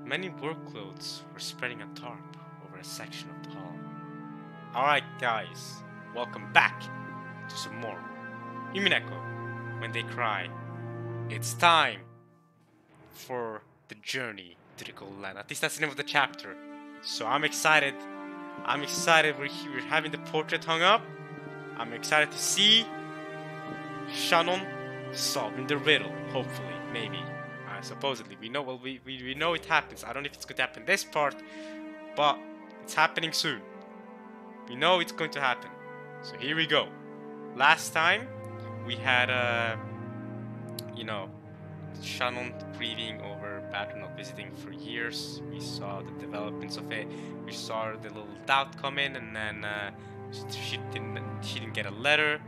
Many workloads were spreading a tarp over a section of the hall. Alright guys, welcome back to some more Umineko When They Cry. It's time for the journey to the Golden Land. At least that's the name of the chapter. So I'm excited. We're having the portrait hung up. I'm excited to see Shannon solving the riddle. Hopefully, maybe. Supposedly, we know. Well, we know it happens. I don't know if it's going to happen this part, but it's happening soon. We know it's going to happen. So here we go. Last time we had Shannon grieving over Battle not visiting for years. We saw the developments of it. We saw the little doubt come in, and then she didn't get a letter.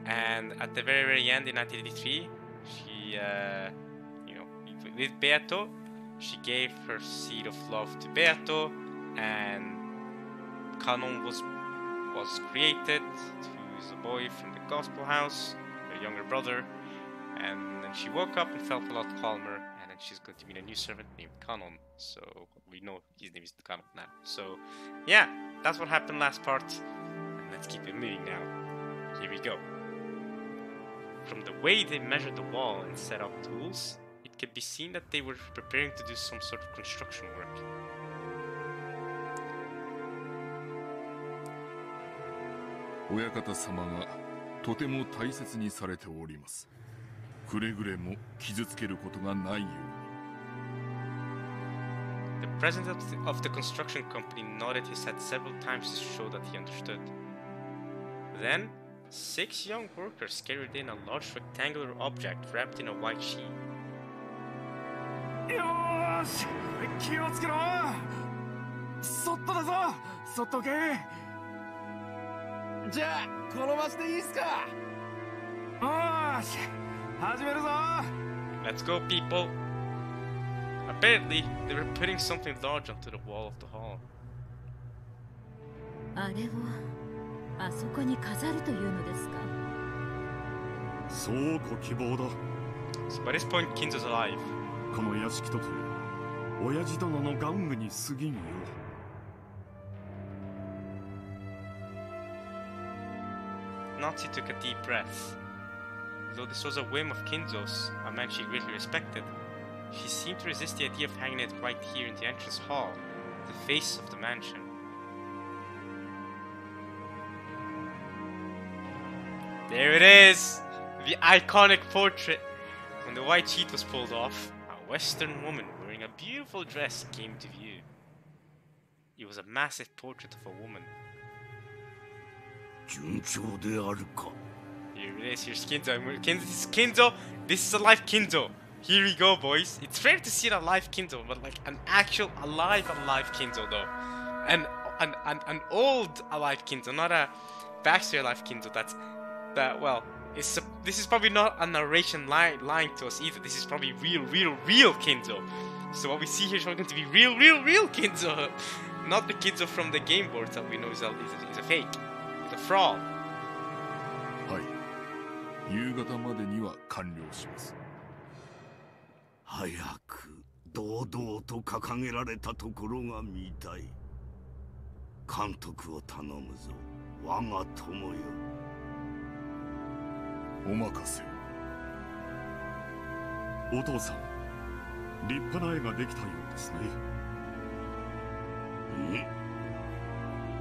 And at the very end in 1983, she with Beato, she gave her seed of love to Beato, and Canon was created, who's a boy from the Gospel House, her younger brother. And then she woke up and felt a lot calmer, and then she's going to meet a new servant named Canon. So we know his name is Canon now. So yeah, that's what happened last part. And let's keep it moving now. Here we go. From the way they measured the wall and set up tools, it could be seen that they were preparing to do some sort of construction work. Oyakata-sama ga totemo taisetse ni sarete orimasu. Kuregure mo kizutsukeru koto ga nai you. The president of the construction company nodded his head several times to show that he understood. Then, 6 young workers carried in a large rectangular object wrapped in a white sheet. Yosh! Kiyotsukero! Sotto da zo! Sotto ke! Ja, koromasu de ii desu ka? Yosh! Hajimeru zo! Let's go, people! Apparently, they were putting something large onto the wall of the hall. あれをあそこに飾るというのですか。そうご希望だ。 So by this point, Kinzo's alive. この屋敷とて親父殿の玩具に過ぎんよ。Natsu took a deep breath. Though this was a whim of Kinzo's, a man she greatly respected, she seemed to resist the idea of hanging it right here in the entrance hall, the face of the mansion. There it is! The iconic portrait! When the white sheet was pulled off, a Western woman wearing a beautiful dress came to view. It was a massive portrait of a woman. Here it is, here's Kinzo. This is a live Kinzo. Here we go, boys. It's rare to see an alive Kinzo, but like an actual alive Kinzo though. An old alive Kinzo, not a backstory alive Kinzo well, this is probably not a narration lying to us either. This is probably real Kinzo. So what we see here is going to be real Kinzo. Not the Kinzo from the game boards that we know is a fake. It's a fraud. はい。夕方までには完了します。早く堂々と掲げられたところが見たい。監督を頼むぞ、我が友よ。お任せを。お父さん、立派な絵ができたようですね。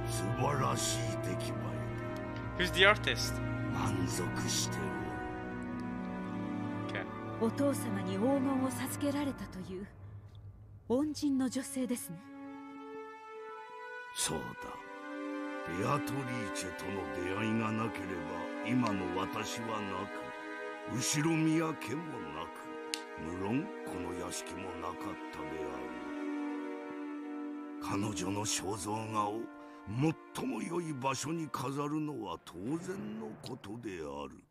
素晴らしい出来栄えだ。Who's the artist? 満足してお父様に黄金を授けられたという恩人の女性ですね。そうだ。ベアトリーチェとの出会いがなければ今の私はなく、後ろ宮家もなく、無論この屋敷もなかったである。彼女の肖像画を最も良い場所に飾るのは当然のことである。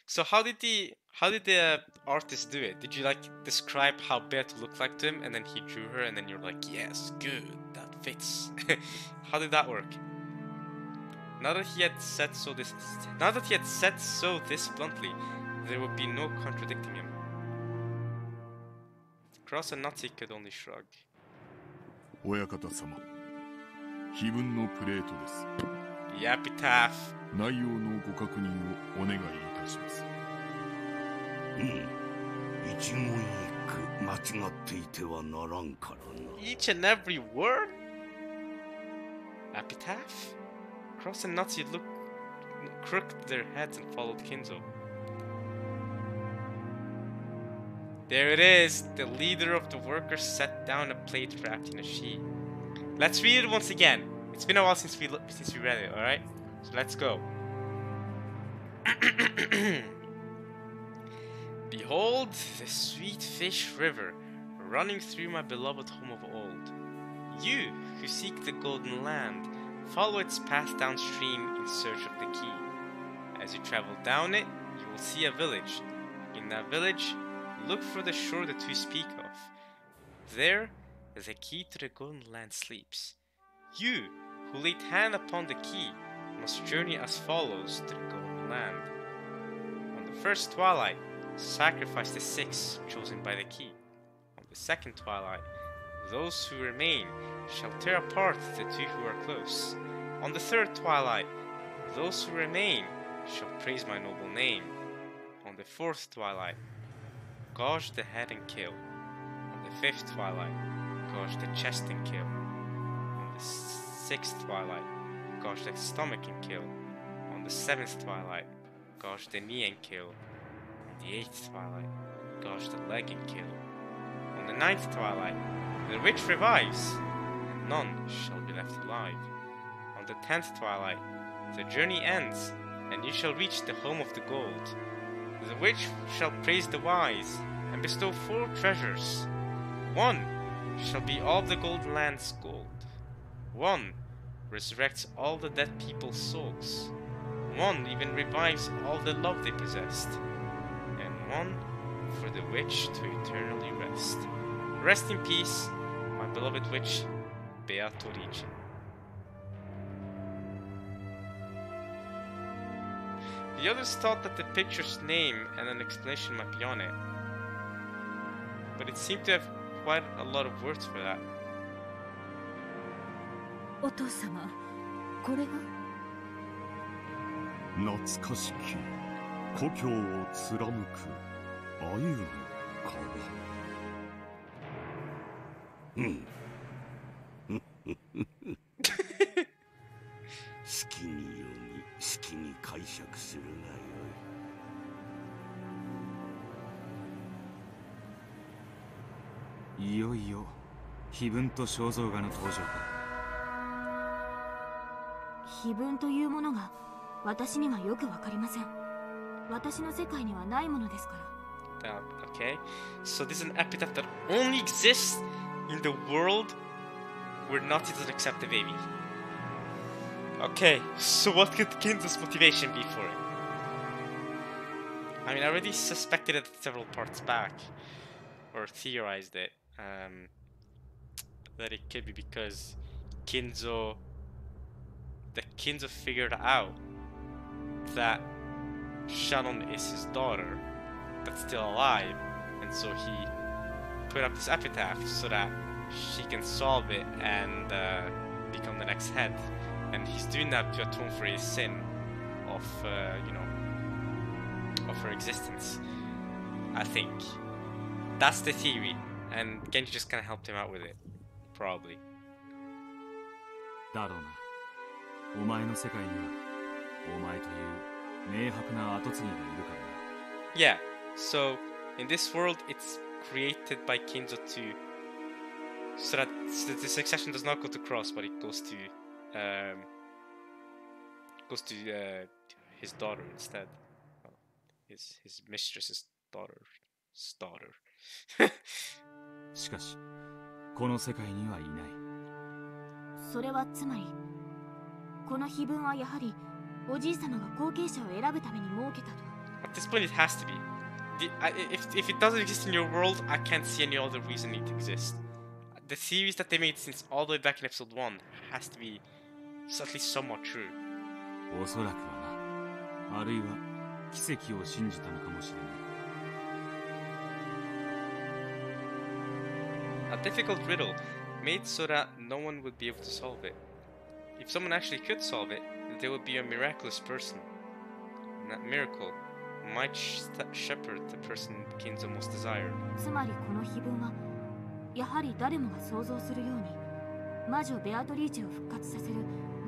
So how did the artist do it? Did you like describe how Beato looked like to him, and then he drew her, and then you're like, yes, good, that fits. How did that work? Now that he had said so this bluntly, there would be no contradicting him. Cross and Natsu could only shrug. 親方様、碑文のプレートです。 The epitaph. 内容のご確認をお願いいたします。一言一句間違っていてはならんからな。 Each and every word? Epitaph? Cross and Natsu crooked their heads and followed Kinzo. There it is! The leader of the workers set down a plate wrapped in a sheet. Let's read it once again. It's been a while since we read it, alright? So let's go. Behold the sweet fish river running through my beloved home of old. You who seek the golden land, follow its path downstream in search of the key. As you travel down it, you will see a village. In that village, look for the shore that we speak of. There, the key to the golden land sleeps. You who laid hand upon the key must journey as follows to the golden land. On the first twilight, sacrifice the 6 chosen by the key. On the second twilight, those who remain shall tear apart the 2 who are close. On the third twilight, those who remain shall praise my noble name. On the fourth twilight, gouge the head and kill. On the fifth twilight, gouge the chest and kill. On the sixth twilight, gouge the stomach and kill. On the seventh twilight, gouge the knee and kill. On the eighth twilight, gouge the leg and kill. On the ninth twilight, the witch revives, and none shall be left alive. On the 10th twilight, the journey ends, and you shall reach the home of the gold. The witch shall praise the wise, and bestow 4 treasures. 1 shall be all the golden land's gold. 1 resurrects all the dead people's souls. 1 even revives all the love they possessed. And 1 for the witch to eternally rest. Rest in peace, my beloved witch, Beatrice. The others thought that the picture's name and an explanation might be on it, but it seemed to have quite a lot of words for that. お父様、これが懐かしき故郷を貫く鮎の川。好きに読み、好きに解釈するがよい。いよいよ碑文と肖像画の登場か。碑文というものが私にはよくわかりません。私の世界にはないものですから。Okay, so this is an epitaph that only exists in the world where Nazi doesn't accept the baby. Okay, so what could Kinzo's motivation be for it? I mean, I already suspected it several parts back, or theorized it, that it could be because Kinzo figured out that Shannon is his daughter that's still alive, and so he put up this epitaph so that she can solve it and become the next head. And he's doing that to atone for his sin of, of her existence. I think that's the theory, and Genji just kind of helped him out with it, probably. だろうな。お前の世界にはお前という明白な跡継ぎがいるからな。Yeah, so in this world it's created by Kinzo to so that the succession does not go to Cross, but it goes to his daughter instead. His mistress's daughter's daughter. しかしこの世界にはいない。それはつまりこの碑文はやはりおじい様が後継者を選ぶために設けたと。At this point it has to be. If it doesn't exist in your world, I can't see any other reason it exists. The theories that they made since all the way back in episode 1 has to be at least somewhat true. おそらくはな。あるいは奇跡を信じたのかもしれない。A difficult riddle made so that no one would be able to solve it. If someone actually could solve it, they would be a miraculous person. And that miracle might shepherd the person the kingdom most desired. つまりこの碑文はやはり誰もが想像するように魔女ベアトリーチェを復活させる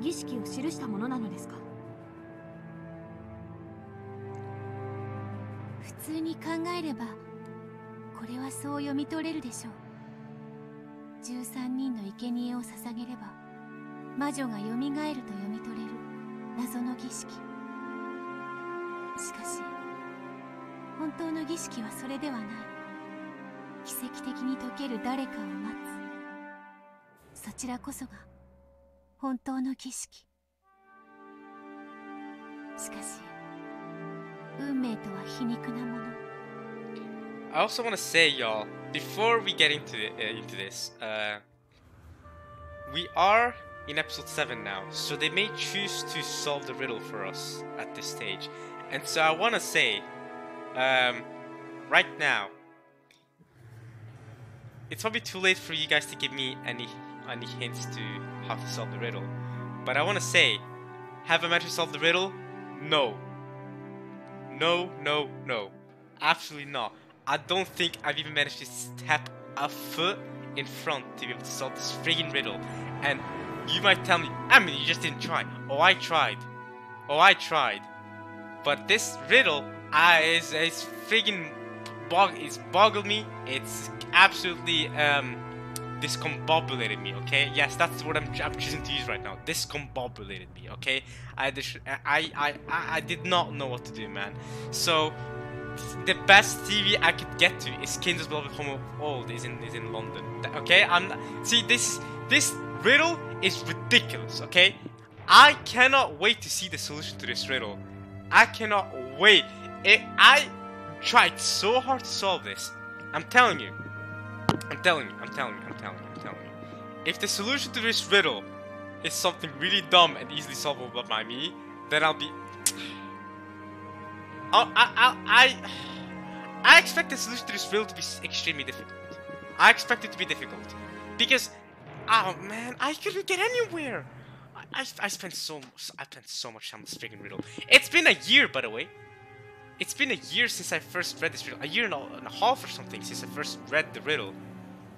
儀式を記したものなのですか？普通に考えればこれはそう読み取れるでしょう。13人の生贄を捧げれば魔女がよみがえると読み取れる謎の儀式。しかし本当の儀式はそれではない。奇跡的に解ける誰かを待つ。そちらこそが本当の儀式。しかし運命とは皮肉なもの。I also want to say, y'all, before we get into this, we are in episode 7 now, so they may choose to solve the riddle for us at this stage. And so I want to say, right now, it's probably too late for you guys to give me any hints to how to solve the riddle. But I want to say, have I managed to solve the riddle? No. No, no, no. Absolutely not. I don't think I've even managed to step a foot in front to be able to solve this friggin' riddle. And you might tell me, I mean, you just didn't try. Oh, I tried. Oh, I tried. But this riddle is friggin' it's boggled me. It's absolutely discombobulated me. Okay, yes, that's what I'm choosing to use right now. Discombobulated me. Okay, I did not know what to do, man. So the best TV I could get to is Kingdom's Beloved Home of Old is in London. Okay, see this riddle is ridiculous. Okay, I cannot wait to see the solution to this riddle. I cannot wait. I tried so hard to solve this. I'm telling you. If the solution to this riddle is something really dumb and easily solvable by me, then I'll be. I expect the solution to this riddle to be extremely difficult. I expect it to be difficult because, oh man, I couldn't get anywhere. I spent so much time on this freaking riddle. It's been a year, by the way. It's been a year since I first read this riddle. A year and a half or something since I first read the riddle.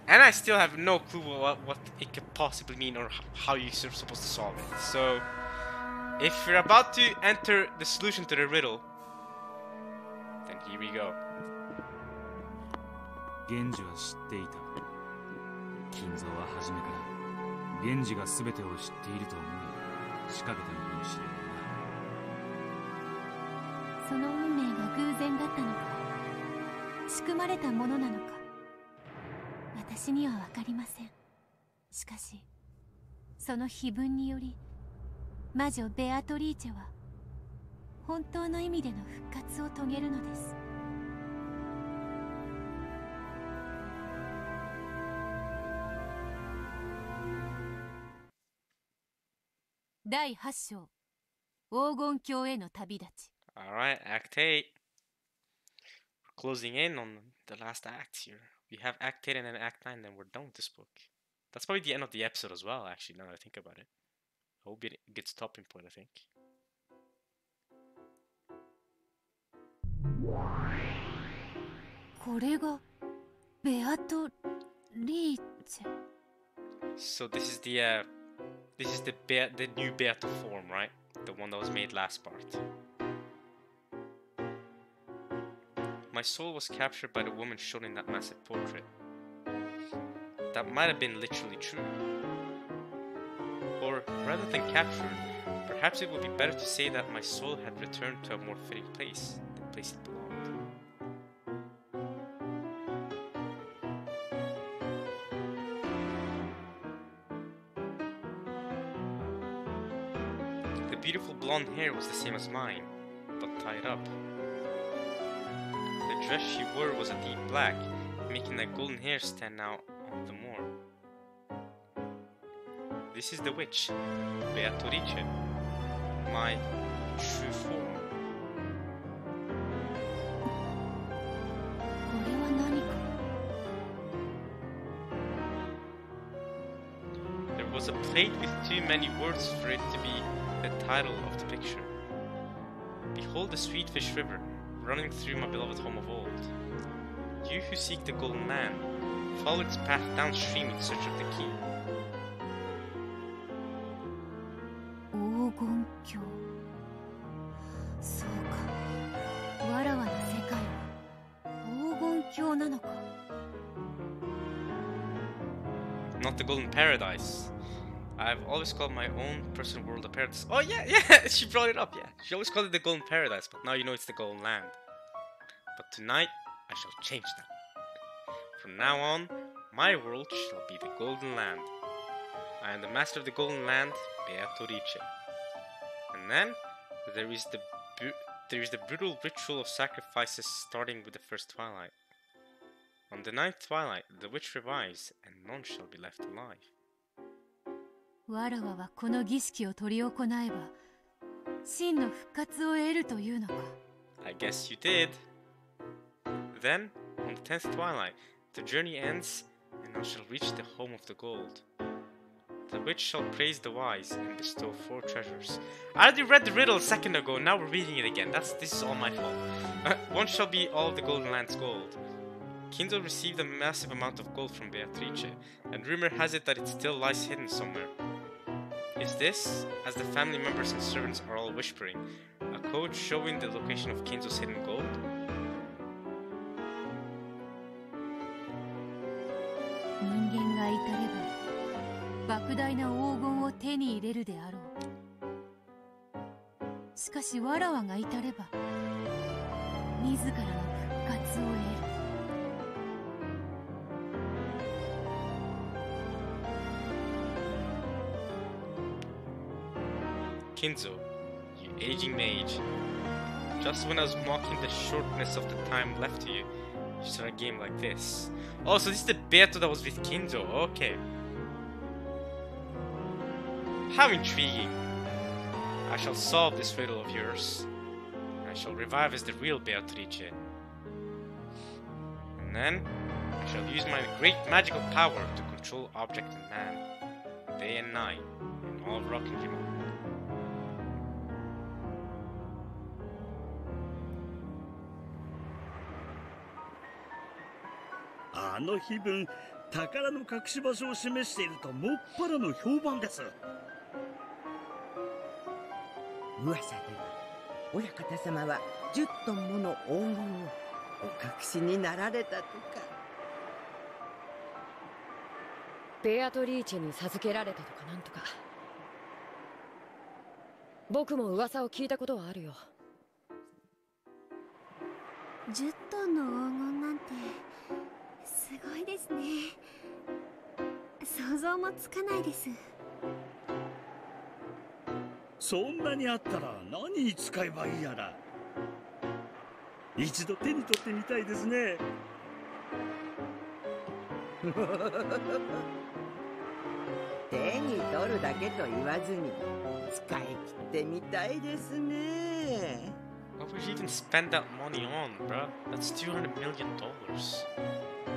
And I still have no clue what it could possibly mean or how you're supposed to solve it. So, if you're about to enter the solution to the riddle, then here we go. 源氏は知っていた。金蔵は初めから源氏が全てを知っていると思い仕掛けたのかもしれないな。その運命が偶然だったのか仕組まれたものなのか私には分かりません。しかしその碑文により魔女ベアトリーチェは本当の意味での復活を遂げるのです。第8章黄金鏡への旅立ち。 Alright, Act 8. We're closing in on the last act here. We have Act 8 and then Act 9, then we're done with this book. That's probably the end of the episode as well, actually, now that I think about it. I hope it gets stopping point, I think. So this is the new Beato form, right? The one that was made last part. My soul was captured by the woman shown in that massive portrait. That might have been literally true. Or, rather than captured, perhaps it would be better to say that my soul had returned to a more fitting place, the place it belonged. The beautiful blonde hair was the same as mine, but tied up. The dress she wore was a deep black, making that golden hair stand out all the more. This is the witch, Beatrice, my true form. was a plate with too many words for it to be the title of the picture. Behold the sweet fish river, running through my beloved home of old. You who seek the golden land, follow its path downstream in search of the key. 黄金鏡。そうか。わらわの世界は黄金鏡なのか。Not the golden paradise. I've always called my own personal world a paradise. Oh yeah, yeah, she brought it up, yeah. She always called it the golden paradise, but now you know it's the golden land. But tonight, I shall change that. From now on, my world shall be the golden land. I am the master of the golden land, Beatrice. And then, there is the brutal ritual of sacrifices starting with the first twilight. On the ninth twilight, the witch revives, and none shall be left alive. わらわはこの儀式を執り行えば真の復活を得るというのか。 I guess you did. Then, on the 10th twilight, the journey ends, and I shall reach the home of the gold. The witch shall praise the wise and bestow 4 treasures. I already read the riddle a second ago, now we're reading it again. This is all my fault. One shall be all of the golden land's gold. Kinzo received a massive amount of gold from Beatrice, and rumor has it that it still lies hidden somewhere. Is this, as the family members and servants are all whispering, a code showing the location of Kinzo's hidden gold? 人間が至れば莫大な黄金を手に入れるであろう。しかしわらわが至れば自らの復活を得る。 Kinzo, you aging mage. Just when I was mocking the shortness of the time left to you, you start a game like this. Oh, so this is the Beato that was with Kinzo, okay. How intriguing. I shall solve this riddle of yours. I shall revive as the real Beatrice. And then, I shall use my great magical power to control object and man, day and night, in all rock and human. あの碑文、宝の隠し場所を示しているともっぱらの評判です。噂では親方様は10トンもの黄金をお隠しになられたとか。ベアトリーチェに授けられたとかなんとか。僕も噂を聞いたことはあるよ。10トンの黄金なんてすごいですね。想像もつかないです。そんなにあったら何に使えばいいやら。一度手に取ってみたいですね。手に取るだけと言わずに使い切ってみたいですね。 What would you even spend that money on, bruh? That's $200 million.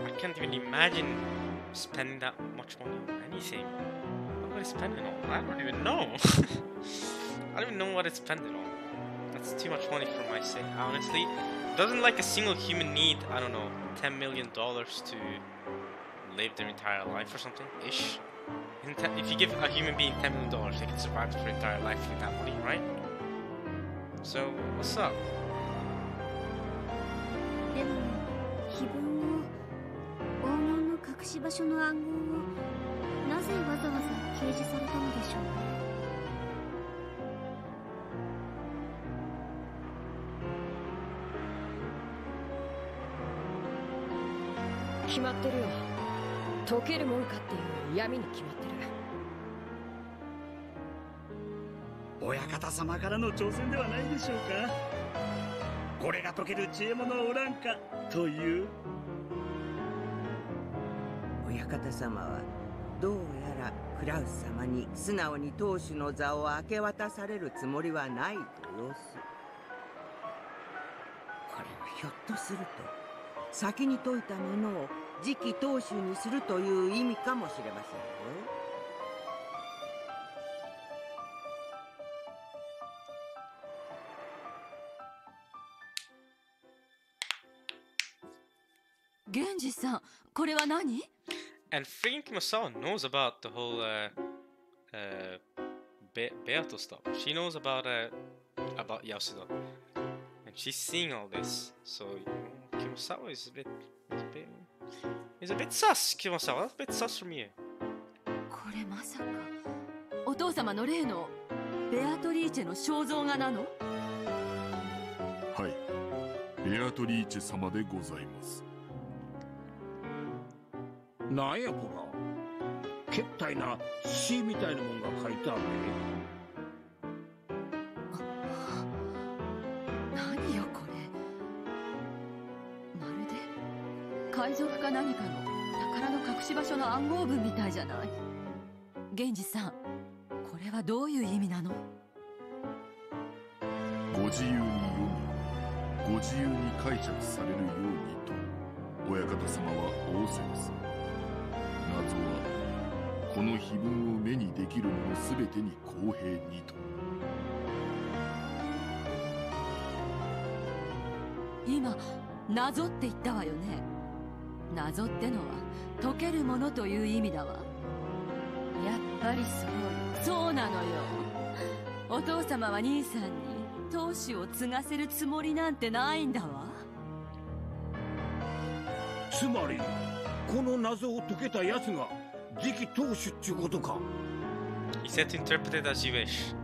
I can't even imagine spending that much money on anything. What would I spend it on? I don't even know. I don't even know what I'd spend it on. That's too much money for my sake, honestly. Doesn't like a single human need, I don't know, $10 million to live their entire life or something, ish? If you give a human being $10 million, they can survive their entire life with that money, right? So, what's up? でも碑文を黄金の隠し場所の暗号をなぜわざわざ掲示されたのでしょうか。決まってるよ。解けるもんかっていう闇に決まってる。親方様からの挑戦ではないでしょうか。これが解ける知恵者はおらんかという。親方様はどうやらクラウス様に素直に当主の座を明け渡されるつもりはないと様子。これはひょっとすると先に解いたものを次期当主にするという意味かもしれませんよ。源氏さん、これは何？ And freaking Kumasawa knows about the whole Beato stuff. She knows about Yasuda, and she's seeing all this. So Kumasawa is a bit sus. Kumasawa, a bit sus from you. これまさかお父様の例のベアトリーチェの肖像画なの？はい、ベアトリーチェ様でございます。なんやこら、けったいな詩みたいなもんが書いてあるね。何よこれ。まるで海賊か何かの宝の隠し場所の暗号文みたいじゃない。源氏さん、これはどういう意味なの？ご自由に読み、ご自由に解釈されるようにと親方様は仰せます。謎はこの碑文を目にできるものすべてに公平にと。今謎って言ったわよね。謎ってのは解けるものという意味だわ。やっぱりそうなのよ。お父様は兄さんに当主を継がせるつもりなんてないんだわ。つまりこの謎を解けたやつが次期当主っちゅうことか。He said to interpret it as you wish.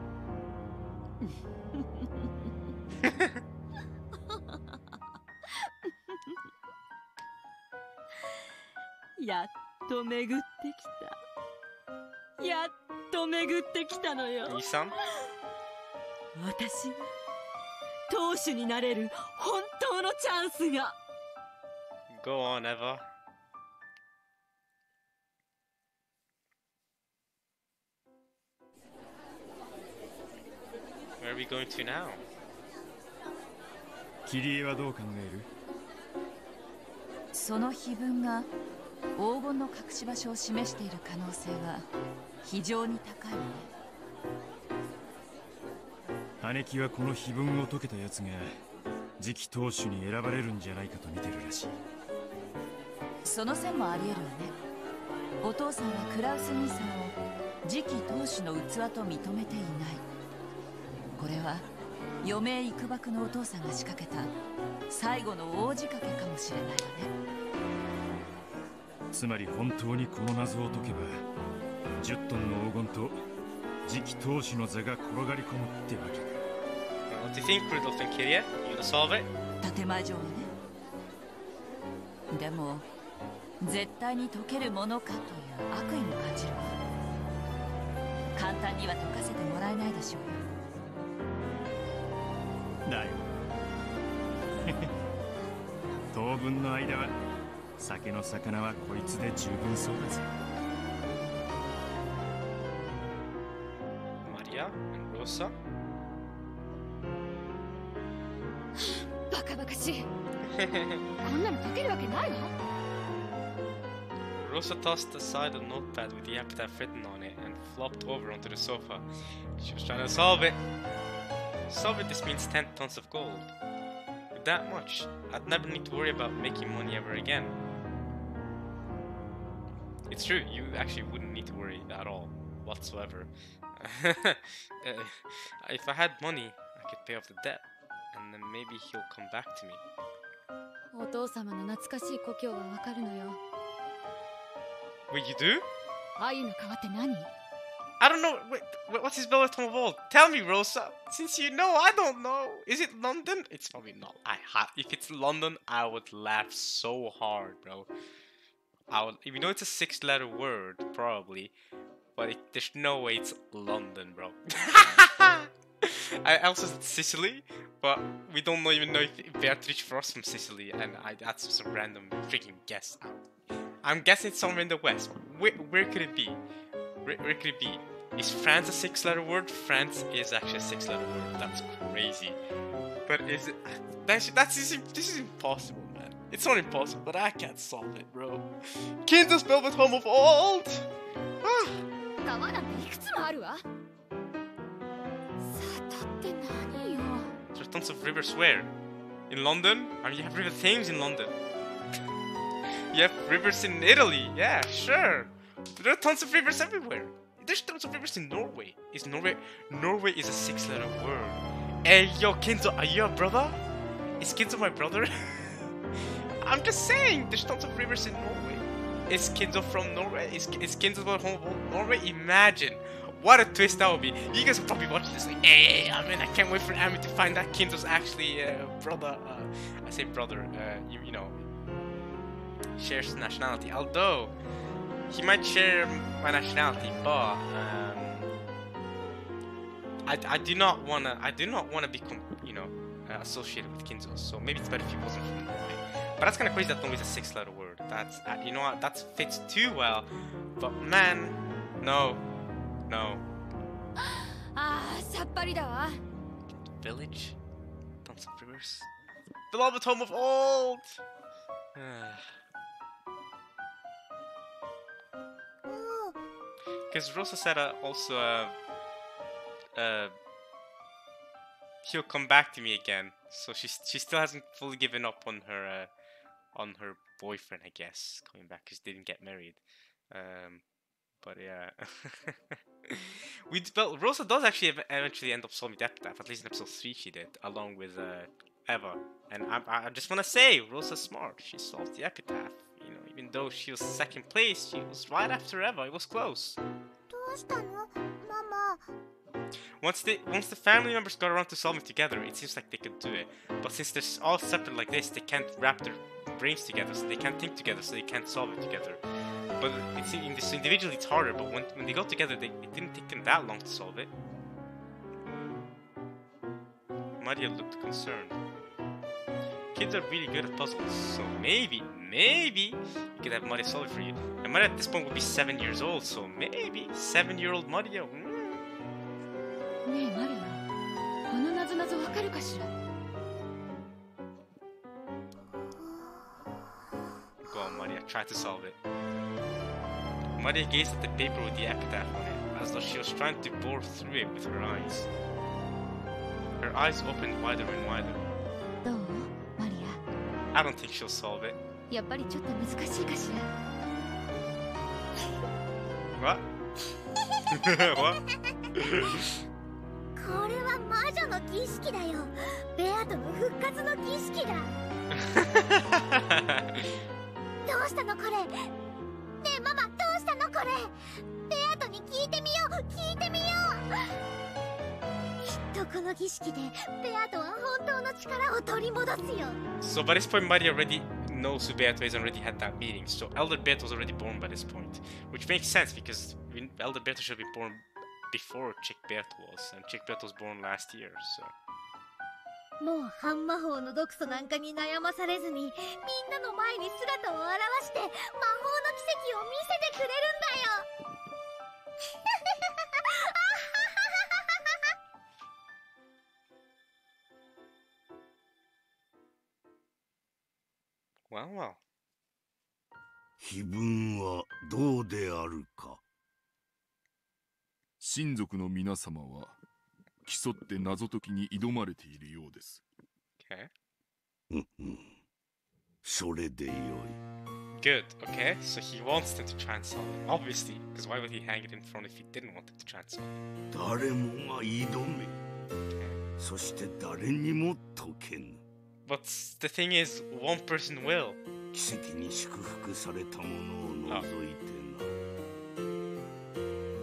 やっと巡ってきた。やっと巡ってきたのよ。いいさん。私が当主になれる本当のチャンスが。Go on, Eva. Where are we going to now? 切り絵はどう考える？その碑文が黄金の隠し場所を示している可能性は非常に高いわね。姉貴はこの碑文を解けたやつが次期当主に選ばれるんじゃないかと見てるらしい。その線もあり得るわね。お父さんはクラウス兄さんを次期当主の器と認めていない。これは余命いくばくのお父さんが仕掛けた最後の大仕掛けかもしれないわね。つまり本当にこの謎を解けば10トンの黄金と次期当主の座が転がり込むってわけか。What do you think, Rudolph and Kiria? You gonna solve it? 建前上はね。でも絶対に解けるものかという悪意も感じるわ。簡単には解かせてもらえないでしょうよ。だよ当分の間は酒の魚はこいつで十分そうだぜ。Maria and Rosa? バカバカしいこんなの解けるわけないわ。 Rosa tossed aside a notepad with the epitaph written on it and flopped over onto the sofa. She was trying to solve it. Solve it, this means 10 tons of gold. With that much, I'd never need to worry about making money ever again. It's true, you actually wouldn't need to worry at all, whatsoever. If I had money, I could pay off the debt, and then maybe he'll come back to me. お父様の懐かしい故郷はわかるのよ。 Wait, you do? 愛の川って何？ I don't know. Wait, what's his Bellaton Vault? Tell me, Rosa. Since you know, I don't know. Is it London? It's probably not. If it's London, I would laugh so hard, bro. If you know it's a 6-letter word, probably, but there's no way it's London, bro. I also said Sicily, but we don't even know if Beatrice Frost from Sicily, and that's just a random freaking guess. I'm guessing it's somewhere in the west. Where could it be? Where could it be? Is France a 6-letter word? France is actually a 6-letter word. That's crazy. But is it? This is impossible, man. It's not impossible, but I can't solve it, bro. Kansas Velvet Home of Old. 川なんていくつもあるわ。沙汰って何よ。 There's tons of rivers where? In London? I mean, you have River Thames in London. You have rivers in Italy. Yeah, sure. There are tons of rivers everywhere. There's tons of rivers in Norway. Norway is a 6-letter word. Hey, yo, Kinzo, are you a brother? Is Kinzo my brother? I'm just saying, there's tons of rivers in Norway. Is Kinzo from Norway? Is Kinzo from Norway? Imagine. What a twist that would be. You guys will probably watch this like, hey, I mean, I can't wait for Amy to find out Kinzo's actually brother. I say brother, you know, shares nationality. Although, he might share my nationality, but I do not wanna become, you know, associated with Kinzo. So maybe it's better if he wasn't from Norway. But that's kind of crazy that Norway is a 6-letter word. That's you know what, that fits too well. But man, no. Village, tons of rivers, beloved home of old. Because Rosa said also he'll come back to me again. So she still hasn't fully given up on her boyfriend, I guess, coming back because they didn't get married. But yeah, well, Rosa does actually eventually end up solving the epitaph. At least in episode 3 she did, along with Eva. And I just want to say, Rosa's smart. She solved the epitaph. You know, even though she was second place, she was right after Eva. It was close. Once the family members got around to solving together, it seems like they could do it. But since they're all separate like this, they can't wrap their brains together, so they can't think together, so they can't solve it together. But it's individually it's harder. But when they go together, it didn't take them that long to solve it. Maria looked concerned. Kids are really good at puzzles, so maybe you could have Maria solve it for you. And Maria at this point would be 7 years old, so maybe 7-year-old Maria. Go on, Maria, try to solve it. Maria gazed at the paper with the epitaph on it, as though she was trying to bore through it with her eyes. Her eyes opened wider and wider. I don't think she'll solve it. What? What? これは魔女の儀式だよ。ベアトの復活の儀式だ。どうしたのこれ？ねえママ、どうしたのこれ？ベアトに聞いてみよう、聞いてみよう。きっとこの儀式でベアトは本当の力を取り戻すよ。So by this point, Maria already knows who Beato is and already had that meeting. So Elder Beato was already born by this point, which makes sense because Elder Beato should be born before Chick Beato was, and Chick Beato was born last year. So. もう半魔法の毒素なんかに悩まされずに、みんなの前に姿を現して魔法の奇跡を見せてくれるんだよ。Well. 碑文はどうであるか。親族の皆様は競って謎解きに挑まれているようです。それでよい。Good, okay? So he wants them to try and solve it. Obviously, because why would he hang it in front if he didn't want them to try and solve it? 誰もが挑め。そして誰にも解けぬ。But the thing is, one person will. 奇跡に祝福されたものを除いてな。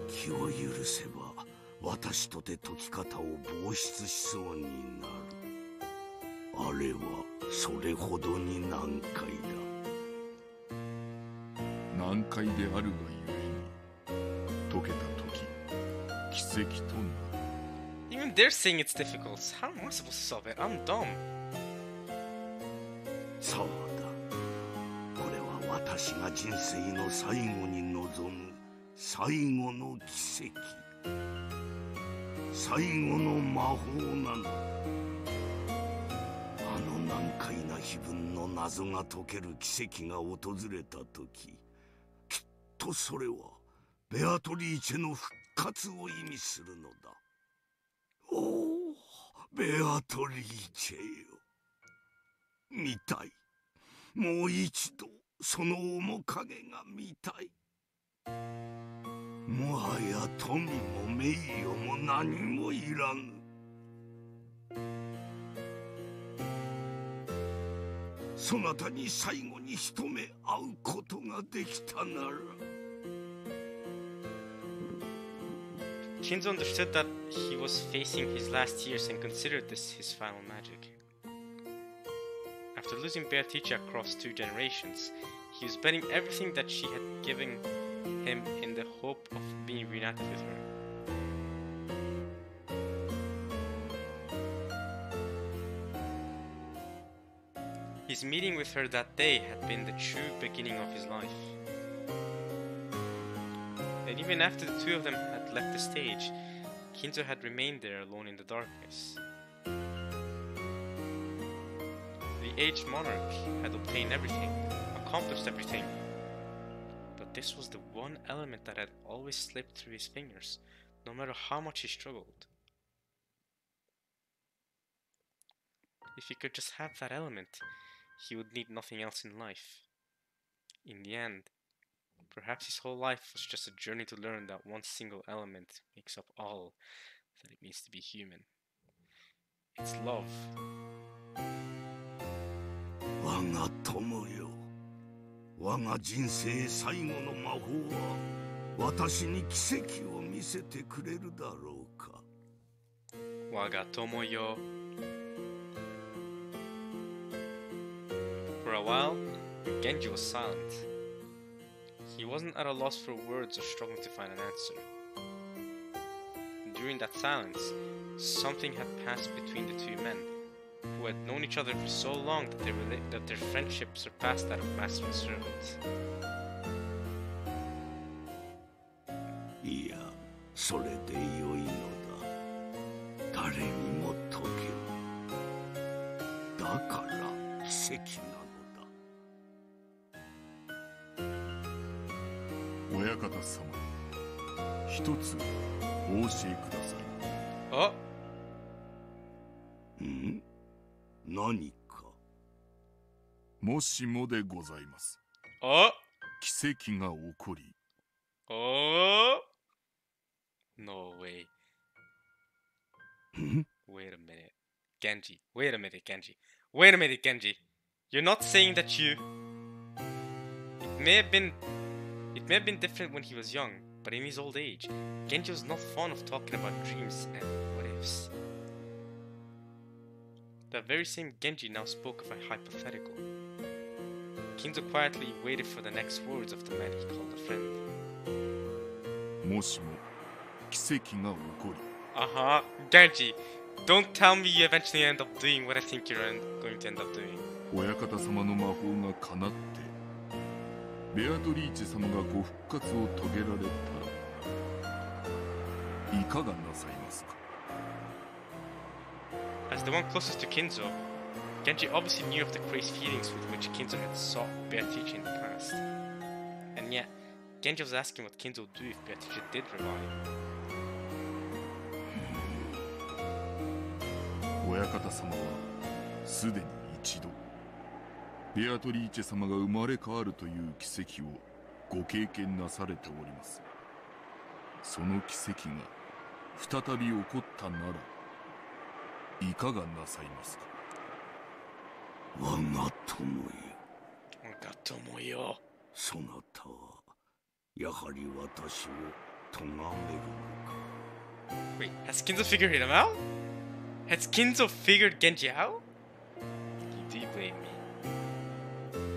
気を許せば私とて解き方を防出しそうになる。あれはそれほどに難解だ。難解であるがゆえに解けた時奇跡となる。Even they're saying it's difficult. How am I supposed to solve it? I'm dumb. そうだ。これは私が人生の最後に望む最後の奇跡。最後の魔法なの。あの難解な碑文の謎が解ける奇跡が訪れた時、きっとそれはベアトリーチェの復活を意味するのだ。おお、ベアトリーチェよ。見たい。もう一度その面影が見たい。もはや富も名誉も何もいらぬ。そなたに最後に一目会うことができたなら。Kinzo understood that he was facing his last years and considered this his final magic. After losing Beatrice across 2 generations, he was betting everything that she had given him in the hope of being reunited with her. His meeting with her that day had been the true beginning of his life. And even after the 2 of them had left the stage, Kinzo had remained there alone in the darkness. The aged monarch had obtained everything, accomplished everything, but this was the one element that had always slipped through his fingers, no matter how much he struggled. If he could just have that element, he would need nothing else in life. In the end, perhaps his whole life was just a journey to learn that one single element makes up all that it means to be human. It's love. 我が友よ、我が人生最後の魔法は私に奇跡を見せてくれるだろうか。我が友よ。For a while, Genji was silent. He wasn't at a loss for words or struggling to find an answer. During that silence, something had passed between the 2 men, who had known each other for so long that their friendship surpassed that of master and servant. いや、それで良いのだ。誰にも解ける。だから奇跡なのだ。親方様、一つお教えください。あ？ん？何か？もしもでございます。あ？奇跡が起こり。Oh? No way. Wait a minute. Genji. Wait a minute, Genji. Wait a minute, Genji. You're not saying that you... It may have been different when he was young, but in his old age, Genji was not fond of talking about dreams and what-ifs. That very same Genji now spoke of a hypothetical. Kinzo quietly waited for the next words of the man he called a friend. もしも奇跡が起こり。Genji, don't tell me you eventually end up doing what I think you're going to end up doing. 親方様の魔法が叶って、ベアトリーチ様がご復活を遂げられたら、いかがなさいますか？ As the one closest to Kinzo, Genji obviously knew of the crazy feelings with which Kinzo had sought Beatrice in the past. And yet, Genji was asking what Kinzo would do if Beatrice did revive. 親方様はすでに一度ベアトリーチェ様が生まれ変わるという奇跡をご経験なされております。その奇跡が再び起こったならいかがなさいますか？我が友よ。我が友よ。そなたはやはり私を咎めるのか。 Wait, has Kinzo figured him out? Has Kinzo figured Genji out? Do you blame me?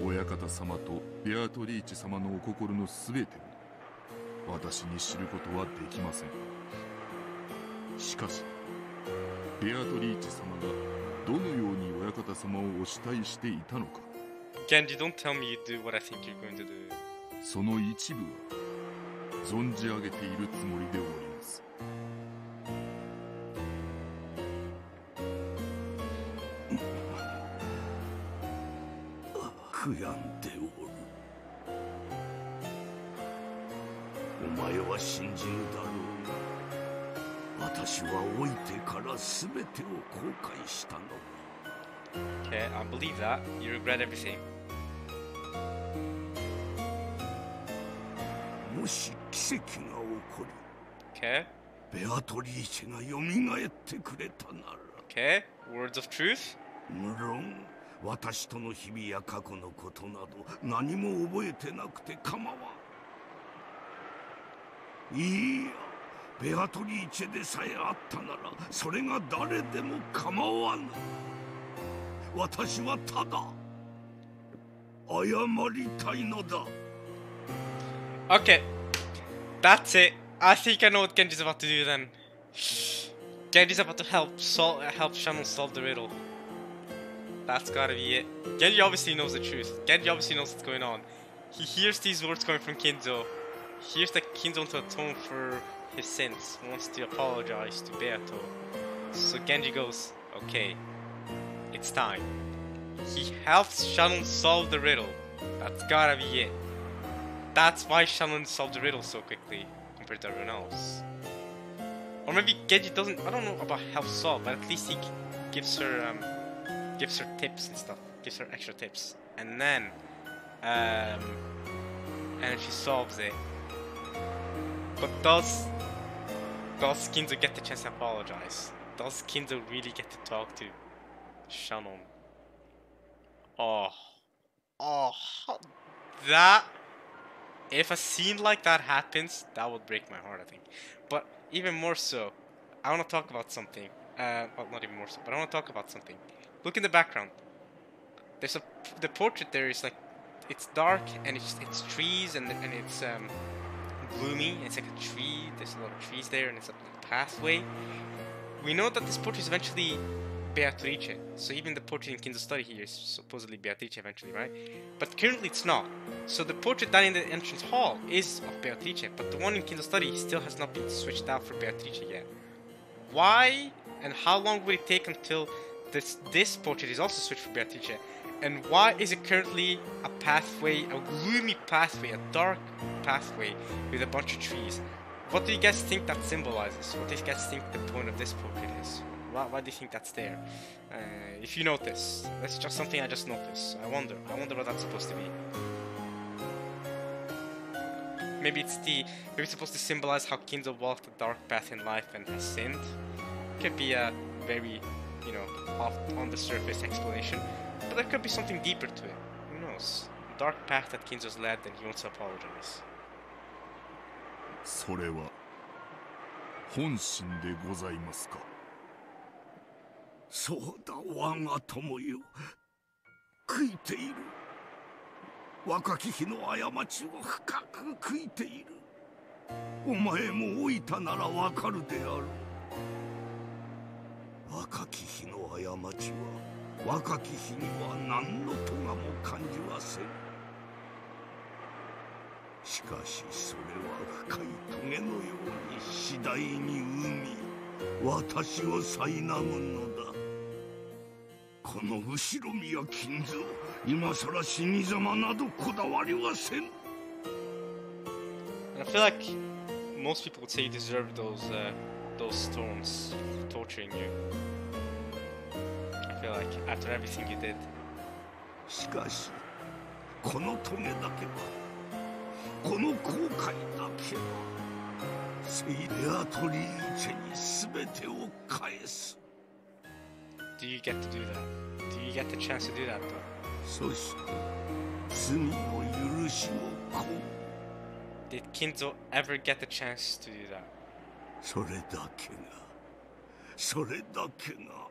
親方様とベアトリーチェ様のお心のすべてを私に知ることはできません。しかしベアトリーチェ様がどのように親方様をお慕いしていたのか。Genji, don't tell me you do what I think you're going to do. その一部は存じ上げているつもりでおります。悔やんでおる。お前は信じぬだろうが、私は老いてから全てを後悔したのだ。Okay, I believe that. You regret everything. もし奇跡が起こり、 Okay. ベアトリーチェがよみがえってくれたなら、 Okay. Words of truth. 無論私との日々や過去のことなど何も覚えてなくて構わん。いや、ベアトリーチェでさえあったならそれが誰でも構わぬ。私はただ謝りたいのだ。 Okay. That's it. I think I know what Genji's about to do then. Genji's about to help Shannon solve the riddle. That's gotta be it. Genji obviously knows the truth. Genji obviously knows what's going on. He hears these words coming from Kinzo. He hears that Kinzo wants to atone for his sins, wants to apologize to Beato. So Genji goes, okay, it's time. He helps Shannon solve the riddle. That's gotta be it. That's why Shannon solved the riddle so quickly compared to everyone else. Or maybe Genji doesn't, I don't know about help solve, but at least he gives her tips and stuff, gives her extra tips, and then she solves it. But does Kinzo get the chance to apologize? Does Kinzo really get to talk to Shannon? Oh, that, if a scene like that happens, that would break my heart, I think. But even more so, I want to talk about something. Well, not even more so, but I want to talk about something. Look in the background. There's the portrait there is like, it's dark and it's trees and it's gloomy. It's like a tree. There's a lot of trees there and it's a pathway. We know that this portrait is eventually Beatrice. So even the portrait in Kinzo's study here is supposedly Beatrice eventually, right? But currently it's not. So the portrait down in the entrance hall is of Beatrice, but the one in Kinzo's study still has not been switched out for Beatrice yet. Why and how long will it take until this portrait is also switched for Beatrice? And why is it currently a pathway, a gloomy pathway, a dark pathway with a bunch of trees? What do you guys think that symbolizes? What do you guys think the point of this portrait is? Why do you think that's there? If you notice, that's just something I just noticed. I wonder what that's supposed to be. Maybe it's supposed to symbolize how Kinzo walked a dark path in life and has sinned. Could be a very, off on the surface explanation, but there could be something deeper to it. Who knows? A dark path that Kinzo's led, and he wants to apologize. それは本心でございますか。そうだ、我が友よ。悔いている。若き日の過ちを深く悔いている。お前も老いたならわかるである。若き日の過ちは若き日には何の咎も感じはせん。しかしそれは深い棘のように次第に生み、私を苛むのだ。この後ろ宮金蔵、今さら死に様などこだわりはせん。 And I feel like most people would say you deserve those storms torturing you. I feel like after everything you did. しかしこの棘だけは、この後悔だけは、セイレアトリーチェに全てを返す。 Do you get to do that? Do you get the chance to do that though? そして罪の許しを請う。 Did Kinzo ever get the chance to do that? それだけが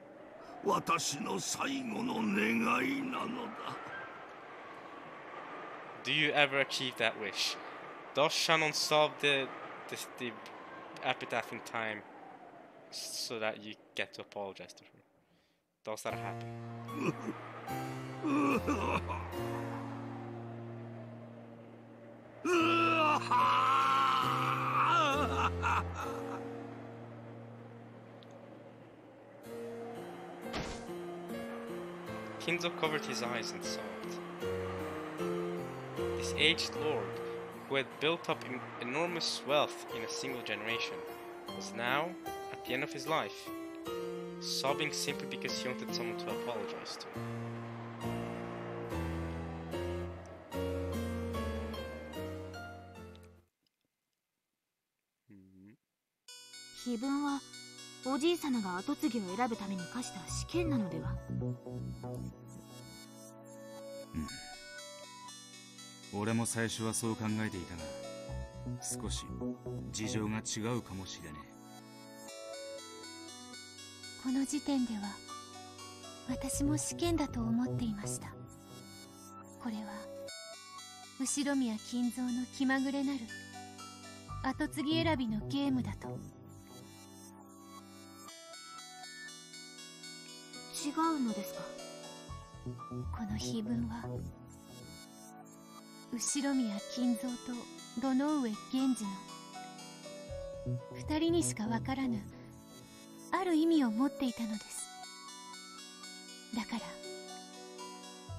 私の最後の願いなのだ。 Do you ever achieve that wish? Does Shannon solve the epitaph in time so that you get to apologize to her? Does that happen? Kinzo covered his eyes and saw it. This aged lord, who had built up enormous wealth in a single generation, was now, at the end of his life, sobbing simply because he wanted someone to apologize to. 碑文はおじい様が跡継ぎを選ぶために課した試験なのでは？俺も最初はそう考えていたが、少し事情が違うかもしれねこの時点では私も試験だと思っていました。これは後ろ宮金蔵の気まぐれなる跡継ぎ選びのゲームだと。違うのですか？この碑文は後ろ宮金蔵と堂上源氏の二人にしかわからぬある意味を持っていたのです。だから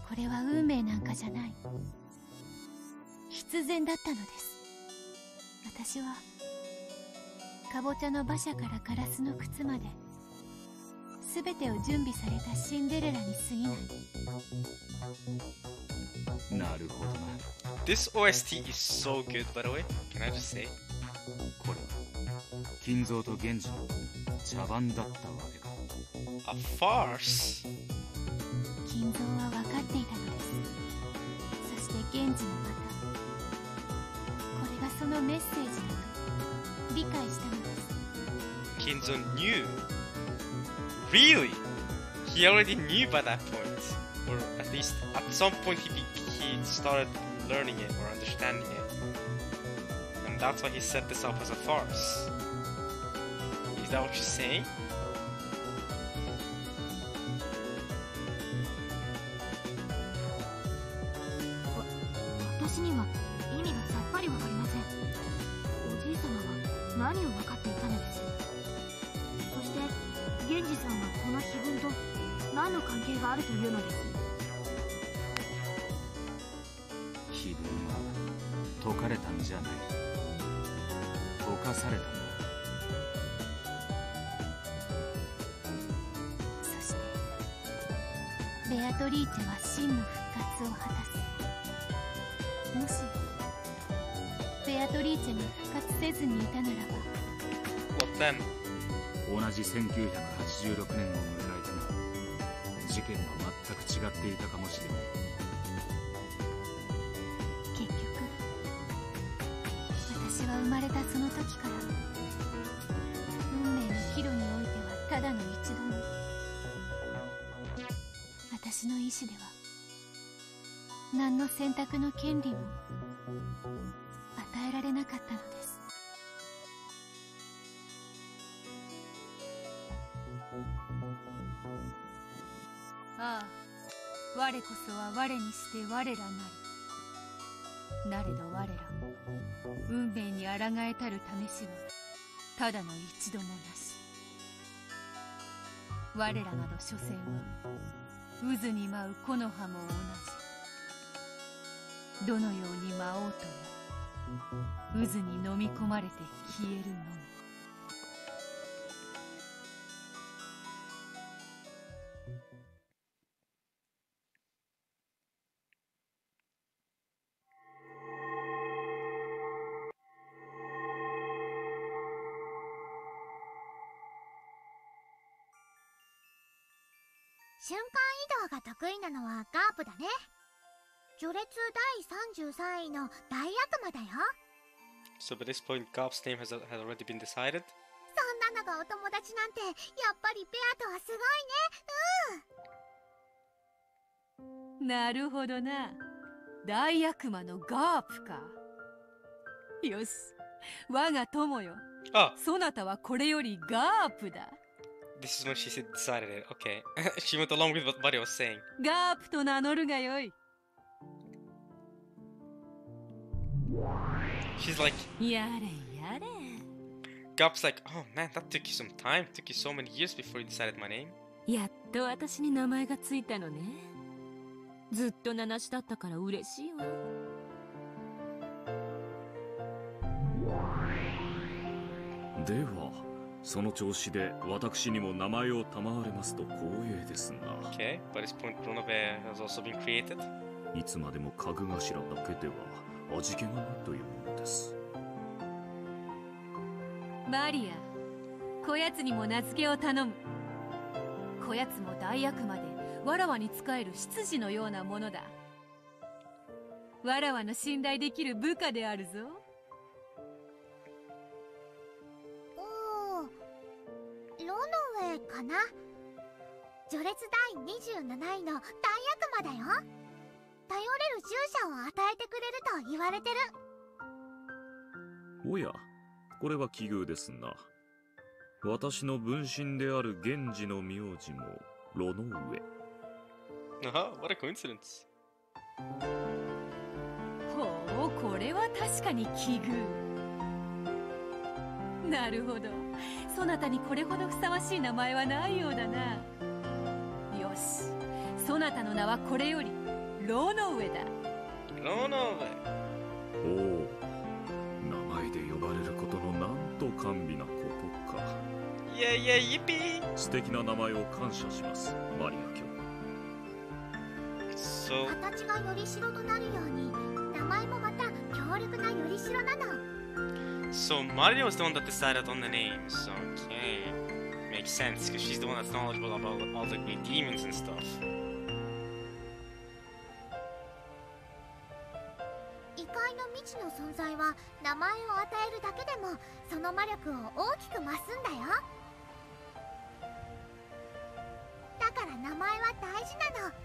これは運命なんかじゃない、必然だったのです。私はかぼちゃの馬車からガラスの靴まで全てを準備されたシンデレラに過ぎない。なるほどな。 This OST is so good, by the way. Can I just say? これは金蔵と源氏の茶番だったわけか。 A farce? 金蔵は分かっていたのです。そして源氏もまたこれがそのメッセージだと理解したのです。 Kinzo knew? Really? He already knew by that point. Or at least at some point he started learning it or understanding it. And that's why he set this up as a farce. Is that what you're saying? 私には意味がさっぱりわかりません。おじい様は何を分かっていたのです？そして源氏さんはこの碑文と何の関係があるというのです？碑文は解かれたんじゃない、解かされたんだ。そしてベアトリーチェは真の復活を果たす。もしベアトリーチェが復活せずにいたならば、 What then? 同じ1986年を迎えても事件は全く違っていたかもしれない。結局私は生まれたその時から運命の岐路においてはただの一度も私の意志では何の選択の権利も与えられなかったのです。ああ、我こそは我にして我らなり。なれど我ら運命に抗えたる試しはただの一度もなし。我らなど所詮は渦に舞う木の葉も同じ。どのように舞おうとも渦に飲み込まれて消えるのみ。瞬間移動が得意なのはガープだね。序列第33位の大悪魔だよ。 So by this point, Garp's name has already been decided? そんなのがお友達なんて、やっぱりベアとはすごいね。なるほどな。大悪魔のガープか。よし、我が友よ。そなたはこれよりガープだ。This is when she said decided it. Okay. She went along with what Buddy was saying. ガープと名乗るがよい。She's like, やれやれ。 Garp's like, oh man, that took you some time. Took you so many years before you decided my name. やっと私に名前がついたのね。ずっと名なしだったから嬉しいわ。ではその調子で私にも名前を賜れますと光栄ですが。 Okay, by this point, Ronove has also been created. いつまでも家具頭だけでは味気がないというものです。マリア、こやつにも名付けを頼む。こやつも大悪魔でわらわに仕える執事のようなものだ。わらわの信頼できる部下であるぞ。おお、ロノウェイかな。序列第27位の大悪魔だよ。頼れる従者を与えてくれると言われてる。おや、これは奇遇ですな。私の分身である源氏の名字もロノウエ。What a coincidence. ほう、これは確かに奇遇。なるほど、そなたにこれほどふさわしい名前はないようだな。よし、そなたの名はこれよりロノウエだ。ロノウエ。おお、名前で呼ばれることのなんと甘美なことか。いやいや、イピー。素敵な名前を感謝します、マリア卿。形がよりしろとなるように、名前もまた強力なよりしろなの。So Mario was the one that decided on the names. Okay, makes sense because she's the one that's knowledgeable about all the great demons and stuff. 異界の未知の存在は名前を与えるだけでもその魔力を大きく増すんだよ。だから名前は大事なの。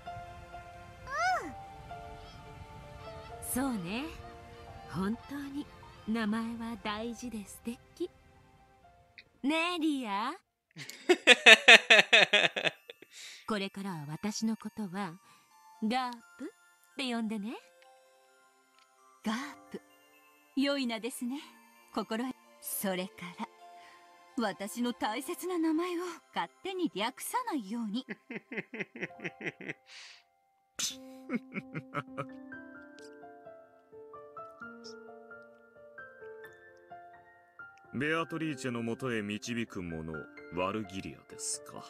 そうね、本当に名前は大事で素敵ねえリア。これからは私のことはガープって呼んでね。ガープ、良い名ですね。心得。それから私の大切な名前を勝手に略さないように。ベアトリーチェのもとへ導く者、ワルギリアですか。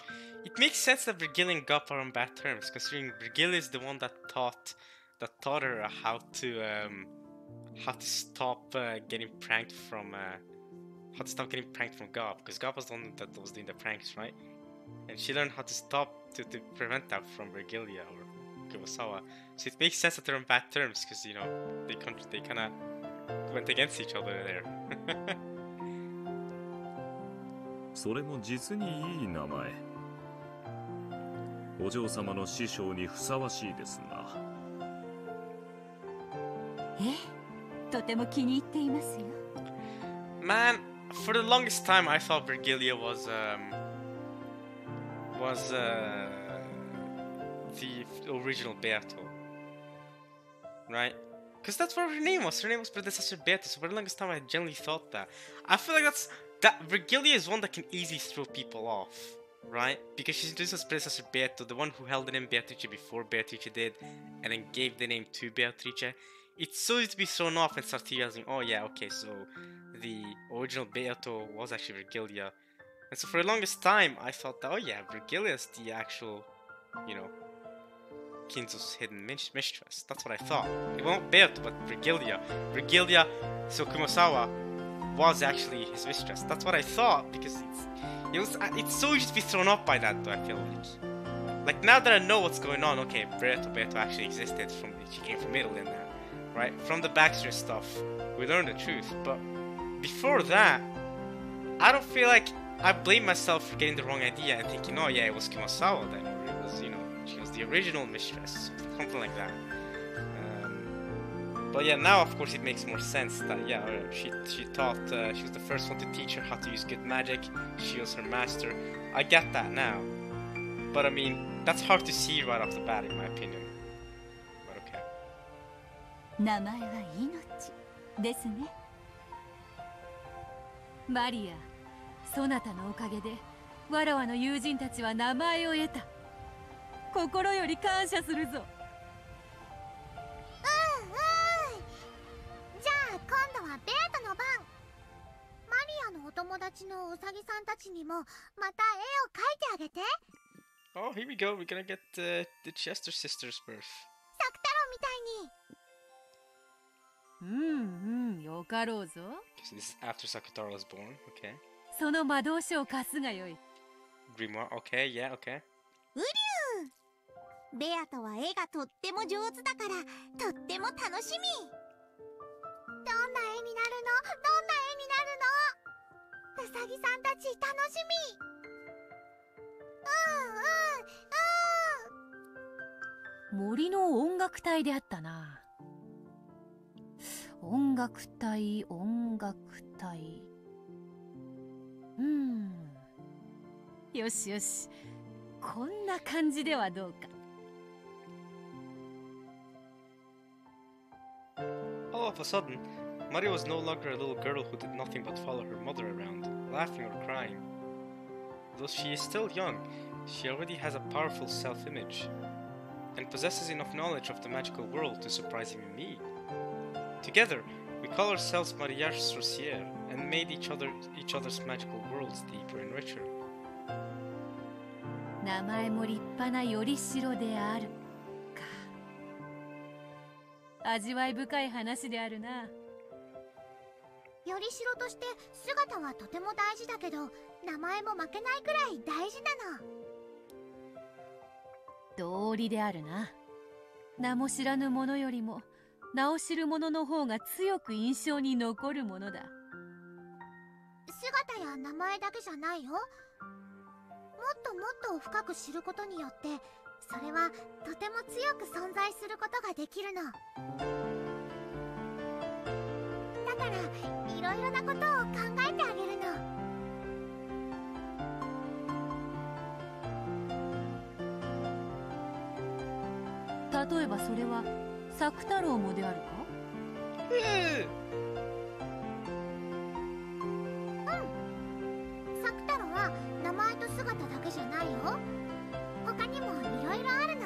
It makes sense that Virgilia and Gup are on bad terms, considering Virgilia is the one that taught her how to stop getting pranked from Gup, because Gup was the one that was doing the pranks, right? And she learned how to stop to prevent that from Virgilia or Kurosawa. So it makes sense that they're on bad terms, because you know they kind of went against each other there. それも実にいい名前。お嬢様の師匠にふさわしいですな。とても気に入っていますよ。Man, for the longest time I thought Virgilia was the original Beato, right? Because that's what her name was. Her name was Predecessor Beato. So for the longest time I generally thought that. I feel like that Virgilia is one that can easily throw people off, right? Because she's introduced as Predecessor Beato, the one who held the name Beatrice before Beatrice did, and then gave the name to Beatrice. It's so easy to be thrown off and start realizing, oh yeah, okay, so the original Beato was actually Virgilia. And so for the longest time, I thought that, oh yeah, Virgilia is the actual, you know, Kinzo's hidden mistress. That's what I thought. It wasn't Beato, but Virgilia. Virgilia, so Kumasawa was actually his mistress. That's what I thought, because it's so easy to be thrown off by that, though, I feel like now that I know what's going on, okay, Beato actually existed, she came from Italy and that, right? From the backstory stuff, we learned the truth, but before that, I don't feel like I blame myself for getting the wrong idea and thinking, oh yeah, it was Kumasawa then, or it was, you know, she was the original mistress, something like that. But yeah, now of course it makes more sense that yeah, she taught, she was the first one to teach her how to use good magic. She was her master. I get that now, but I mean that's hard to see right off the bat, in my opinion. But okay. 名前は命ですね。マリア、そなたのおかげでわらわの友人たちは名前を得た。心より感謝するぞ。じゃあ今度はベアトの番。マリアのお友達のウサギさんたちにもまた絵を描いてあげて。Oh, here we go. We're gonna get the Chester sisters' birth. サク太郎みたいに。よかろうぞ。This is after Sakutaro was born, okay. その魔導書を貸すがよい。Grimoire, okay, yeah, okay. ウリュウ、ベアとは絵がとっても上手だからとっても楽しみ。どんな絵になるの？どんな絵になるの？うさぎさんたち楽しみ。森の音楽隊であったな。音楽隊。よしよし、こんな感じではどうか。All of a sudden, Maria was no longer a little girl who did nothing but follow her mother around, laughing or crying. Though she is still young, she already has a powerful self-image, and possesses enough knowledge of the magical world to surprise even me. Together, we call ourselves Mariage Sorcière, and made each other's magical worlds deeper and richer. 名前も立派なよりしろであるか。味わい深い話であるな。よりしろとして姿はとても大事だけど、名前も負けないくらい大事なの。道理であるな。名も知らぬ者よりも名を知る者の方が強く印象に残るものだ。姿や名前だけじゃないよ。もっともっと深く知ることによって、それはとても強く存在することができるの。だからいろいろなことを考えてあげるの。例えばそれは作太郎もであるか？作太郎は名前と姿だけじゃないよ。他にもいろいろあるの。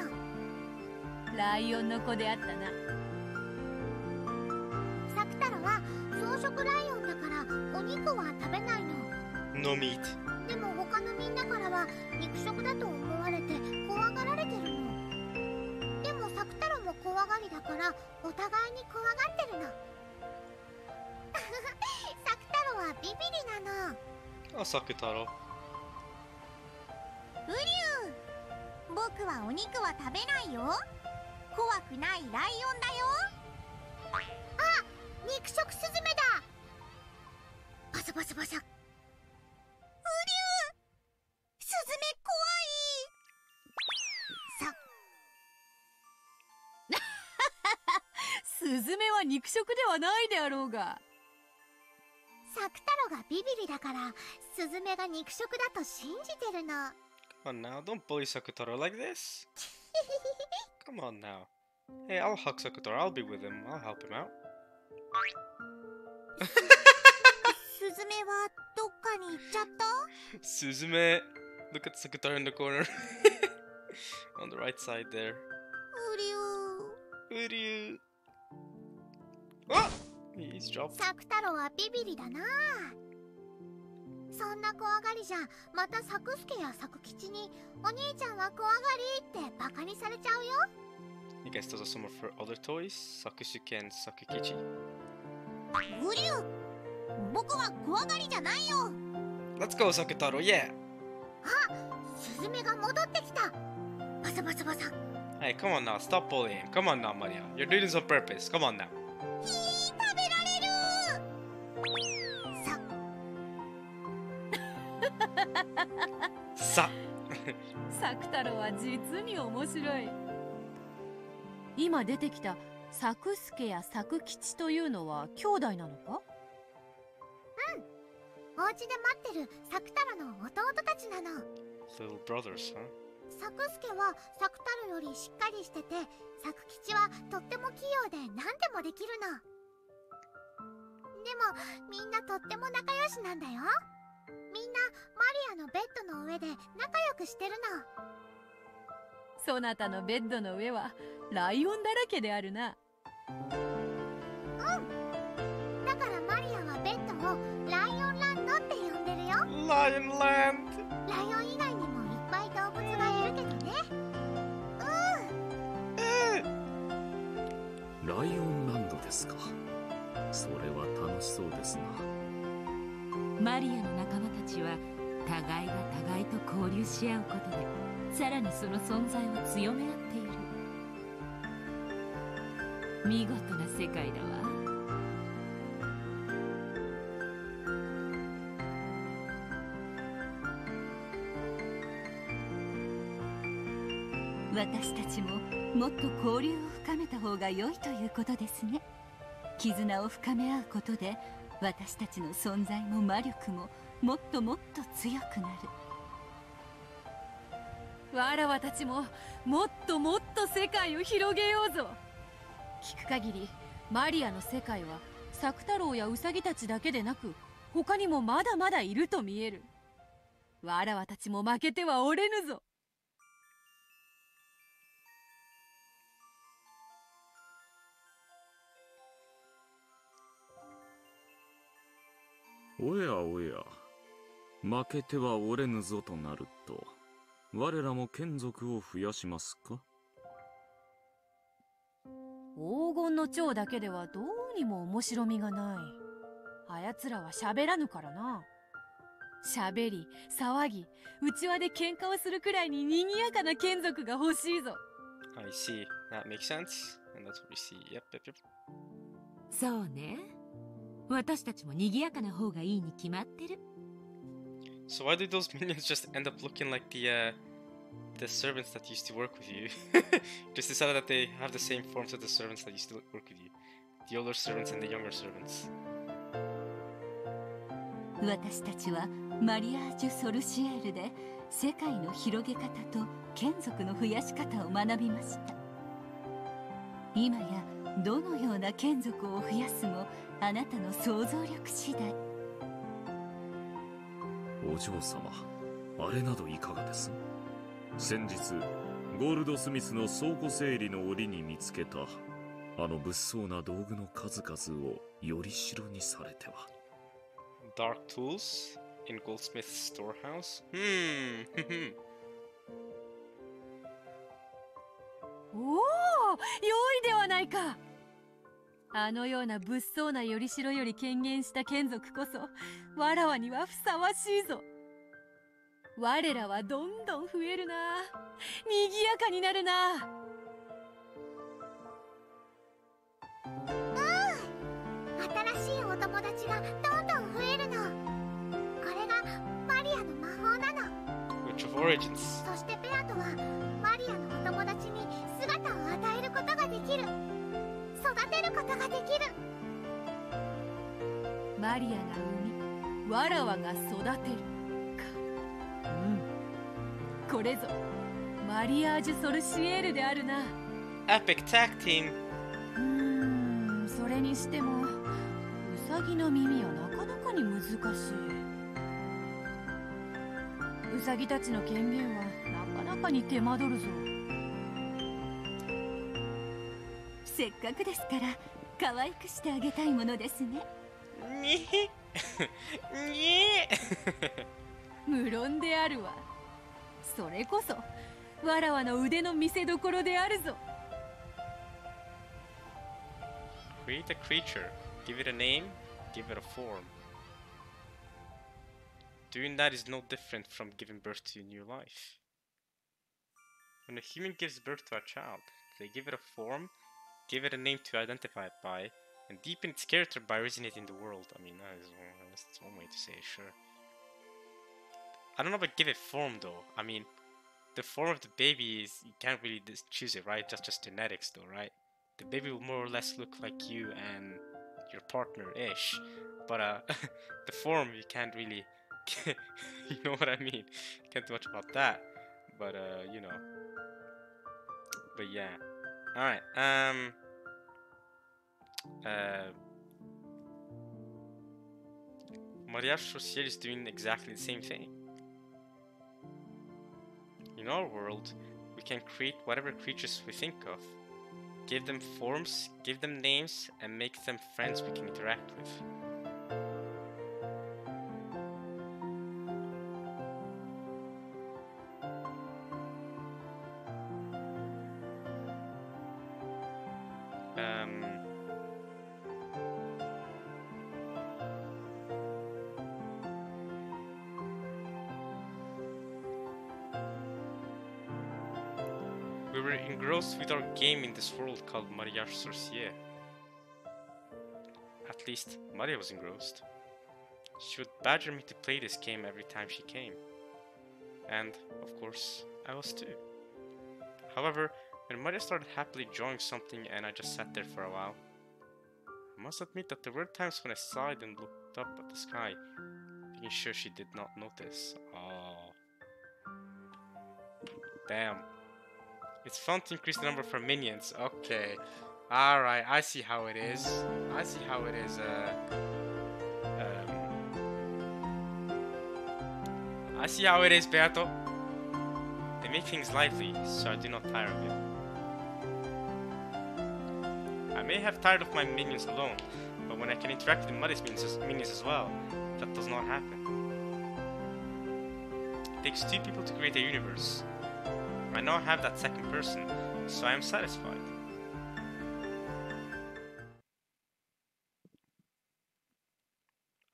ライオンの子であったな。作太郎は草食ライオンだからお肉は食べないの。 No meat. でも他のみんなからは肉食だと思われて怖がられてるの。でも作太郎も怖がりだからお互いに怖がってるの。作太郎はビビリなの。Oh, Sakutaro. ウリュウ、僕はお肉は食べないよ。怖くないライオンだよ。あ、肉食スズメだ。バサバサバサ。ウリュウ、スズメ怖い。スズメは肉食ではないであろうが。作太郎がビビリだからスズメが肉食だと信じてるの。Come on now, don't bully Sakutaro like this. Come on now. Hey, I'll hug Sakutaro, I'll be with him, I'll help him out. スズメはどっかに行っちゃった？ Suzume, look at Sakutaro in the corner. On the right side there. ウリュウ。Uryu. Oh! He's dropped. 作太郎はビビリだな。そんな怖がりじゃまた作助や作吉にお兄ちゃんは怖がりってバカにされちゃうよ。I guess those are some of her other toys, Sakushiki and Sakukichi. ウリュウ、僕は怖がりじゃないよ。 Let's go, Sakutaro, yeah! あ、スズメが戻ってきた。バサバサバサ。 Hey, come on now, stop bullying. Come on now, Maria. You're doing this on purpose. Come on now. 食べられる。さ作太郎は実に面白い。今出てきた作助や作吉というのは兄弟なのか？うん、お家で待ってる作太郎の弟たちなの。 Little brothers, huh? 作助は作太郎よりしっかりしてて、作吉はとっても器用で何でもできるの。でもみんなとっても仲良しなんだよ。みんなマリアのベッドの上で仲良くしてるの。そなたのベッドの上はライオンだらけであるな。うん、だからマリアはベッドをライオンランドって呼んでるよ。Lion Land! ライオン以外にもいっぱい動物がいるけどね。ライオンランドですか。それは楽しそうですな。マリアの仲間たちは互いが互いと交流し合うことでさらにその存在を強め合っている。見事な世界だわ。私たちももっと交流を深めた方が良いということですね。絆を深め合うことで私たちの存在も魔力ももっともっと強くなる。わらわたちももっともっと世界を広げようぞ。聞く限りマリアの世界は作太郎やウサギたちだけでなく他にもまだまだいると見える。わらわたちも負けてはおれぬぞ。おやおや、負けてはおれぬぞとなると、我らも眷属を増やしますか？黄金の蝶だけではどうにも面白みがない。あやつらは喋らぬからな。喋り、騒ぎ、内輪で喧嘩をするくらいに賑やかな眷属が欲しいぞ。I see. That makes sense. And that's what we see. Yep, yep, yep. そうね。私たちも賑やかな方がいいに決まってる。So why do those minions just end up looking like the servants that used to work with you? Just decided that they have the same forms of the servants that used to work with you. The older servants and the younger servants. 私たちはマリアージュ・ソルシエールで世界の広げ方と眷属の増やし方を学びました。今やどのような眷属を増やすもあなたの想像力次第。お嬢様、あれなどいかがです？先日ゴールドスミスの倉庫整理の折に見つけたあの物騒な道具の数々をより代にされては。Dark tools in Goldsmith's storehouse? おお、良いではないか。あのような物騒なよりしろより権限した眷属こそわらわにはふさわしいぞ。我らはどんどん増えるな。にぎやかになるな。新しいお友達がどんどん増えるの。これがマリアの魔法なの。 Which of origins? そしてベアとはマリアのお友達に姿を与えることができる。育てることができる。マリアが産みわらわが育てるか。これぞマリアージュ・ソルシエールであるな。Epic tag team. それにしてもウサギの耳はなかなかに難しい。ウサギたちの権限はなかなかに手間取るぞ。せっかくですから可愛くしてあげたいものですね。に無論であるわ。それこそわらわの腕の見せ所であるぞ。Create a creature, give it a name, give it a form. Doing that is no different from giving birth to a new life. When a human gives birth to a child, they give it a form, give it a name to identify it by, and deepen its character by originating in the world. I mean, that's one way to say it, sure. I don't know about give it form though. I mean, the form of the baby is, you can't really choose it, right? That's just genetics though, right? The baby will more or less look like you and your partner-ish. But the form, you can't really, you know what I mean? Can't do much about that. But you know. But yeah. Alright, Mariage Social is doing exactly the same thing. In our world, we can create whatever creatures we think of, give them forms, give them names, and make them friends we can interact with. were engrossed with our game in this world called Mariage Sorcier. At least, Maria was engrossed. She would badger me to play this game every time she came. And, of course, I was too. However, when Maria started happily drawing something and I just sat there for a while, I must admit that there were times when I sighed and looked up at the sky, making sure she did not notice. Oh. Damn. It's fun to increase the number of her minions. Okay. Alright, I see how it is. I see how it is, I see how it is, Beato. They make things lively, so I do not tire of it. I may have tired of my minions alone, but when I can interact with Maria's minions as well, that does not happen. It takes two people to create a universe. I now have that second person, so I am satisfied.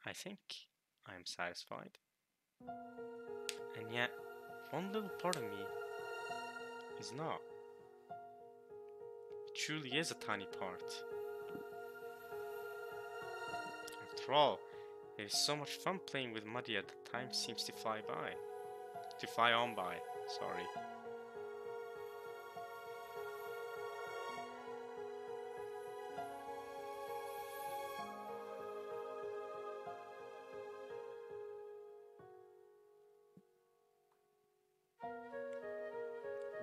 I think I am satisfied. And yet, one little part of me is not. It truly is a tiny part. After all, it is so much fun playing with Maria that time seems to fly by. To fly on by, sorry.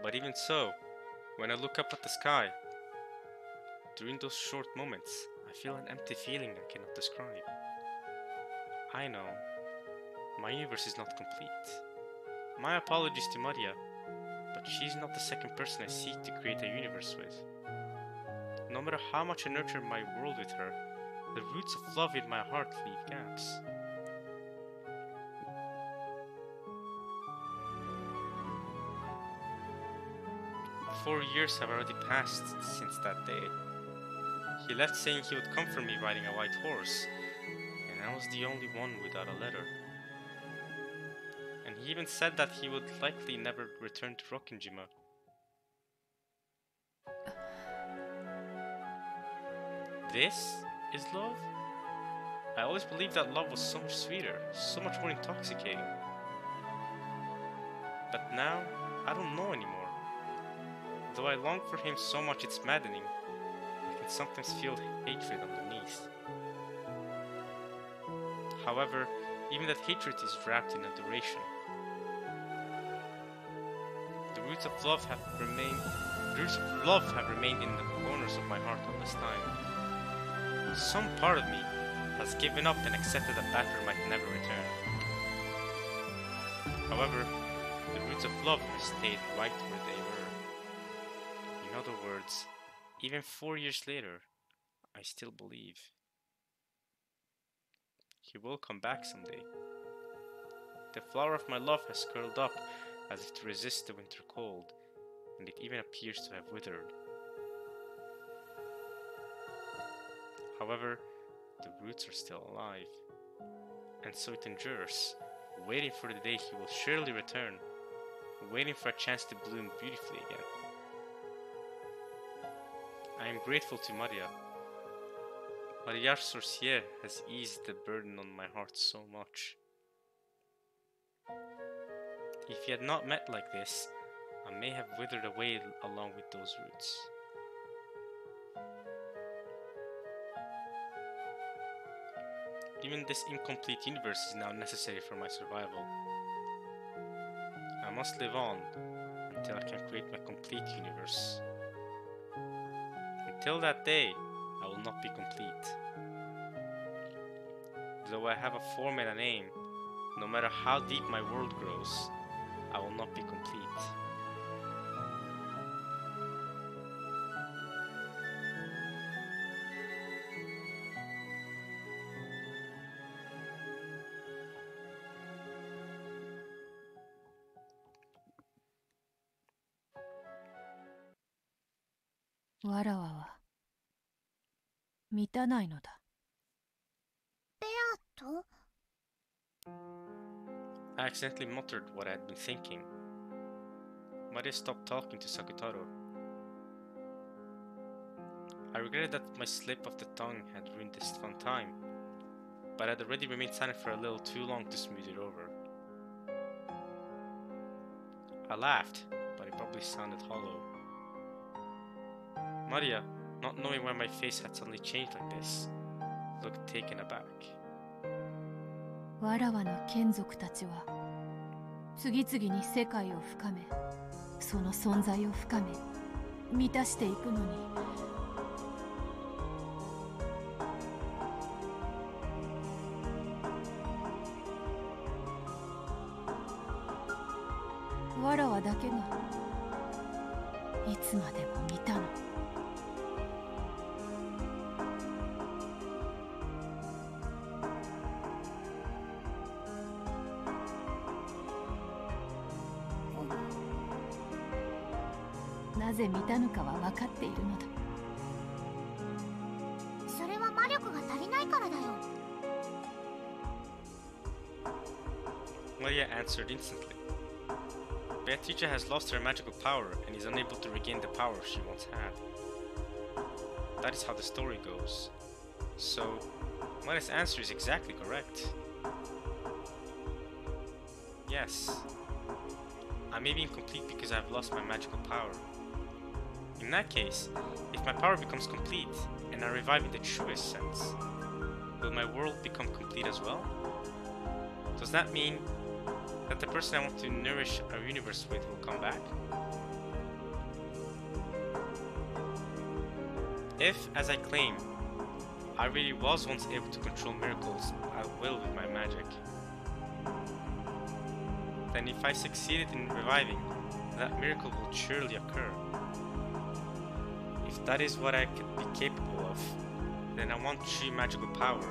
But even so, when I look up at the sky, during those short moments, I feel an empty feeling I cannot describe. I know, my universe is not complete. My apologies to Maria, but she's not the second person I seek to create a universe with. No matter how much I nurture my world with her, the roots of love in my heart leave gaps. 4 years have already passed since that day. He left saying he would come for me riding a white horse, and I was the only one without a letter. And he even said that he would likely never return to Rokkenjima. This is love? I always believed that love was so much sweeter, so much more intoxicating. But now, I don't know anymore. Though I long for him so much it's maddening, I can sometimes feel hatred underneath. However, even that hatred is wrapped in adoration. The roots of love have remained in the corners of my heart all this time. Some part of me has given up and accepted that Batman might never return. However, the roots of love have stayed right where they were. In other words, even 4 years later, I still believe. He will come back someday. The flower of my love has curled up as if to resist the winter cold, and it even appears to have withered. However, the roots are still alive, and so it endures, waiting for the day he will surely return, waiting for a chance to bloom beautifully again. I am grateful to Maria. Mariage Sorcier has eased the burden on my heart so much. If he had not met like this, I may have withered away along with those roots. Even this incomplete universe is now necessary for my survival. I must live on until I can create my complete universe. Until that day, I will not be complete. Though I have a form and a name, no matter how deep my world grows, I will not be complete.わらわは満たないのだ。ベアと I accidentally muttered what I had been thinking. Maria stopped talking to Sakutaro. I regretted that my slip of the tongue had ruined this fun time, but I'd already remained silent for a little too long to smooth it over. I laughed, but it probably sounded hollow. Maria, not knowing why my face had suddenly changed like this, looked taken aback. わらわの眷属たちは次々に世界を深め、その存在を深め、満たしていくのに、わらわだけがいつまでも見たの。なぜ見たのかは分かっているのだ。それは魔力が足りないからだよ。Maria answered instantly. Beatrice has lost her magical power and is unable to regain the power she once had. That is how the story goes. So, Maria's answer is exactly correct. Yes. I may be incomplete because I've lost my magical power. In that case, if my power becomes complete and I revive in the truest sense, will my world become complete as well? Does that mean that the person I want to nourish our universe with will come back? If, as I claim, I really was once able to control miracles at will with my magic, then if I succeeded in reviving, that miracle will surely occur. If that is what I could be capable of, then I want true magical power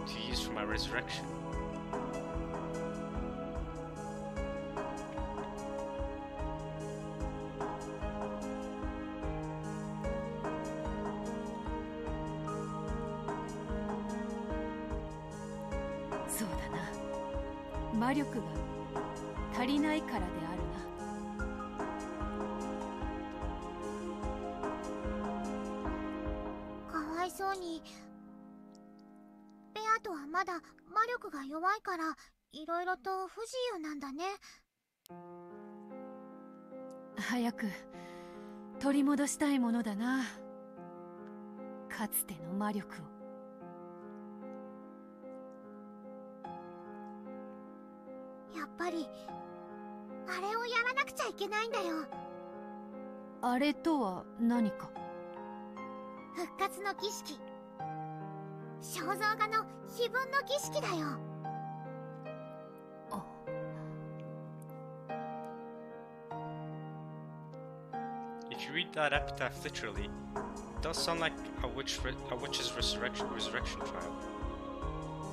to use for my resurrection. Soだな。魔力が足りないからであるな。そうに、ベアとはまだ魔力が弱いからいろいろと不自由なんだね。早く取り戻したいものだな、かつての魔力を。やっぱりあれをやらなくちゃいけないんだよ。あれとは何か？復活の儀式、肖像画の碑文の儀式だよ。If you read that epitaph literally, it does sound like a witch's resurrection trial.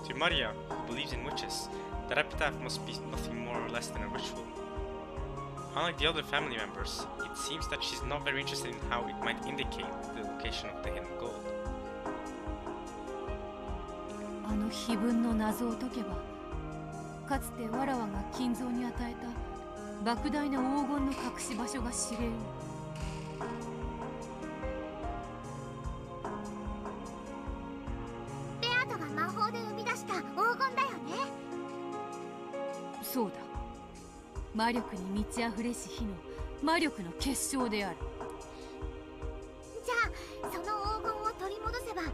To Maria, who believes in witches, that epitaph must be nothing more or less than a ritual. Unlike the other family members, it seems that she's not very interested in how it might indicate the location of the hidden gold. あの碑文の謎を解けば、かつてわらわが金蔵に与えた莫大な黄金の隠し場所が知れよう。ベアトが魔法で生み出した黄金だよね。そうだ。魔力に満ち溢れし日の魔力の結晶である。じゃあその黄金を取り戻せばベ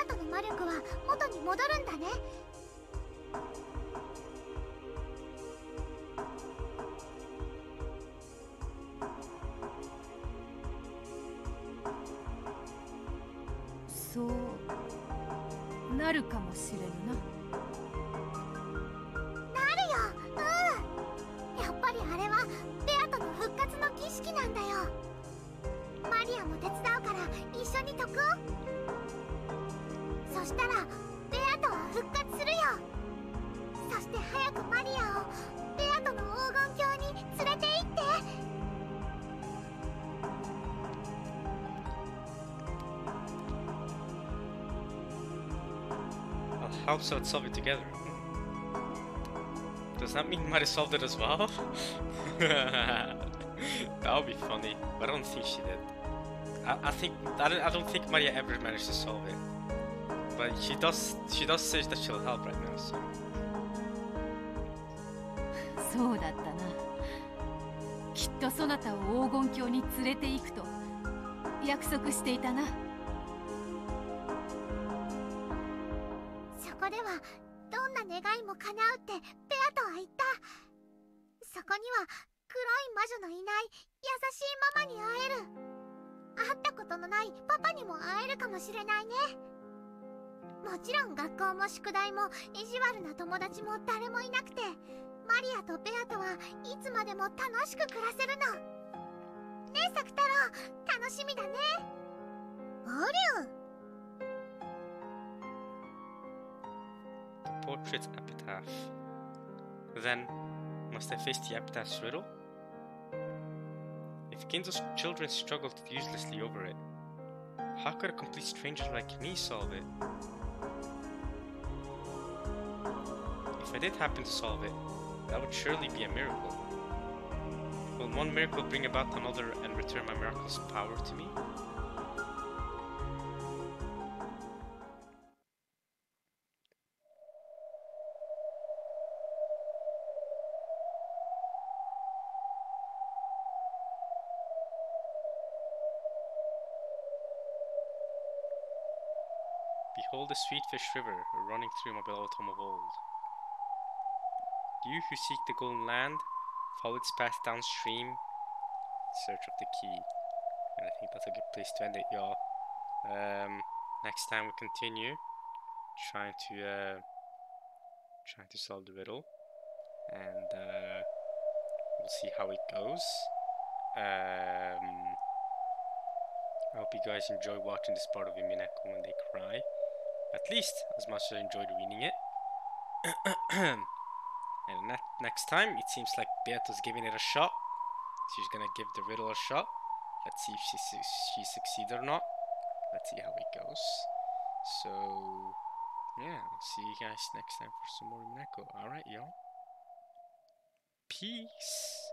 アトの魔力は元に戻るんだね。そうなるかもしれぬな。あれはベアトの復活の儀式なんだよ。マリアも手伝うから一緒に解こう。そしたらベアトは復活するよ。そして早くマリアをベアトの黄金鏡に連れて行って。I'll help so let's solve it together. Does that mean Mari solved it as well? That would be funny, but I don't think she did. I don't think Maria ever managed to solve it. But she does say that she'll help right now, so. そうだったな。きっとそなたを黄金鏡に連れて行くと約束していたな。そこではどんな願いも叶うってベアとは言った。そこには黒い魔女のいない優しいママに会える。会ったことのないパパにも会えるかもしれないね。もちろん学校も宿題も意地悪な友達も誰もいなくて、マリアとベアとはいつまでも楽しく暮らせるの。ねえ、サク太郎、楽しみだね。ありゃ。Portrait's epitaph. Then, must I face the epitaph's riddle? If Ginzo's children struggled uselessly over it, how could a complete stranger like me solve it? If I did happen to solve it, that would surely be a miracle. Will one miracle bring about another and return my miracle's power to me? Behold the sweet fish river running through my beloved home of old. You who seek the golden land, follow its path downstream in search of the key. And I think that's a good place to end it, y'all. Next time we continue trying to solve the riddle, and we'll see how it goes. I hope you guys enjoy watching this part of Umineko when they cry, at least as much as I enjoyed reading it. And next time, it seems like Beato's giving it a shot. She's gonna give the riddle a shot. Let's see if she succeeds or not. Let's see how it goes. So, yeah, I'll see you guys next time for some more Umineko. Alright, y'all. Peace.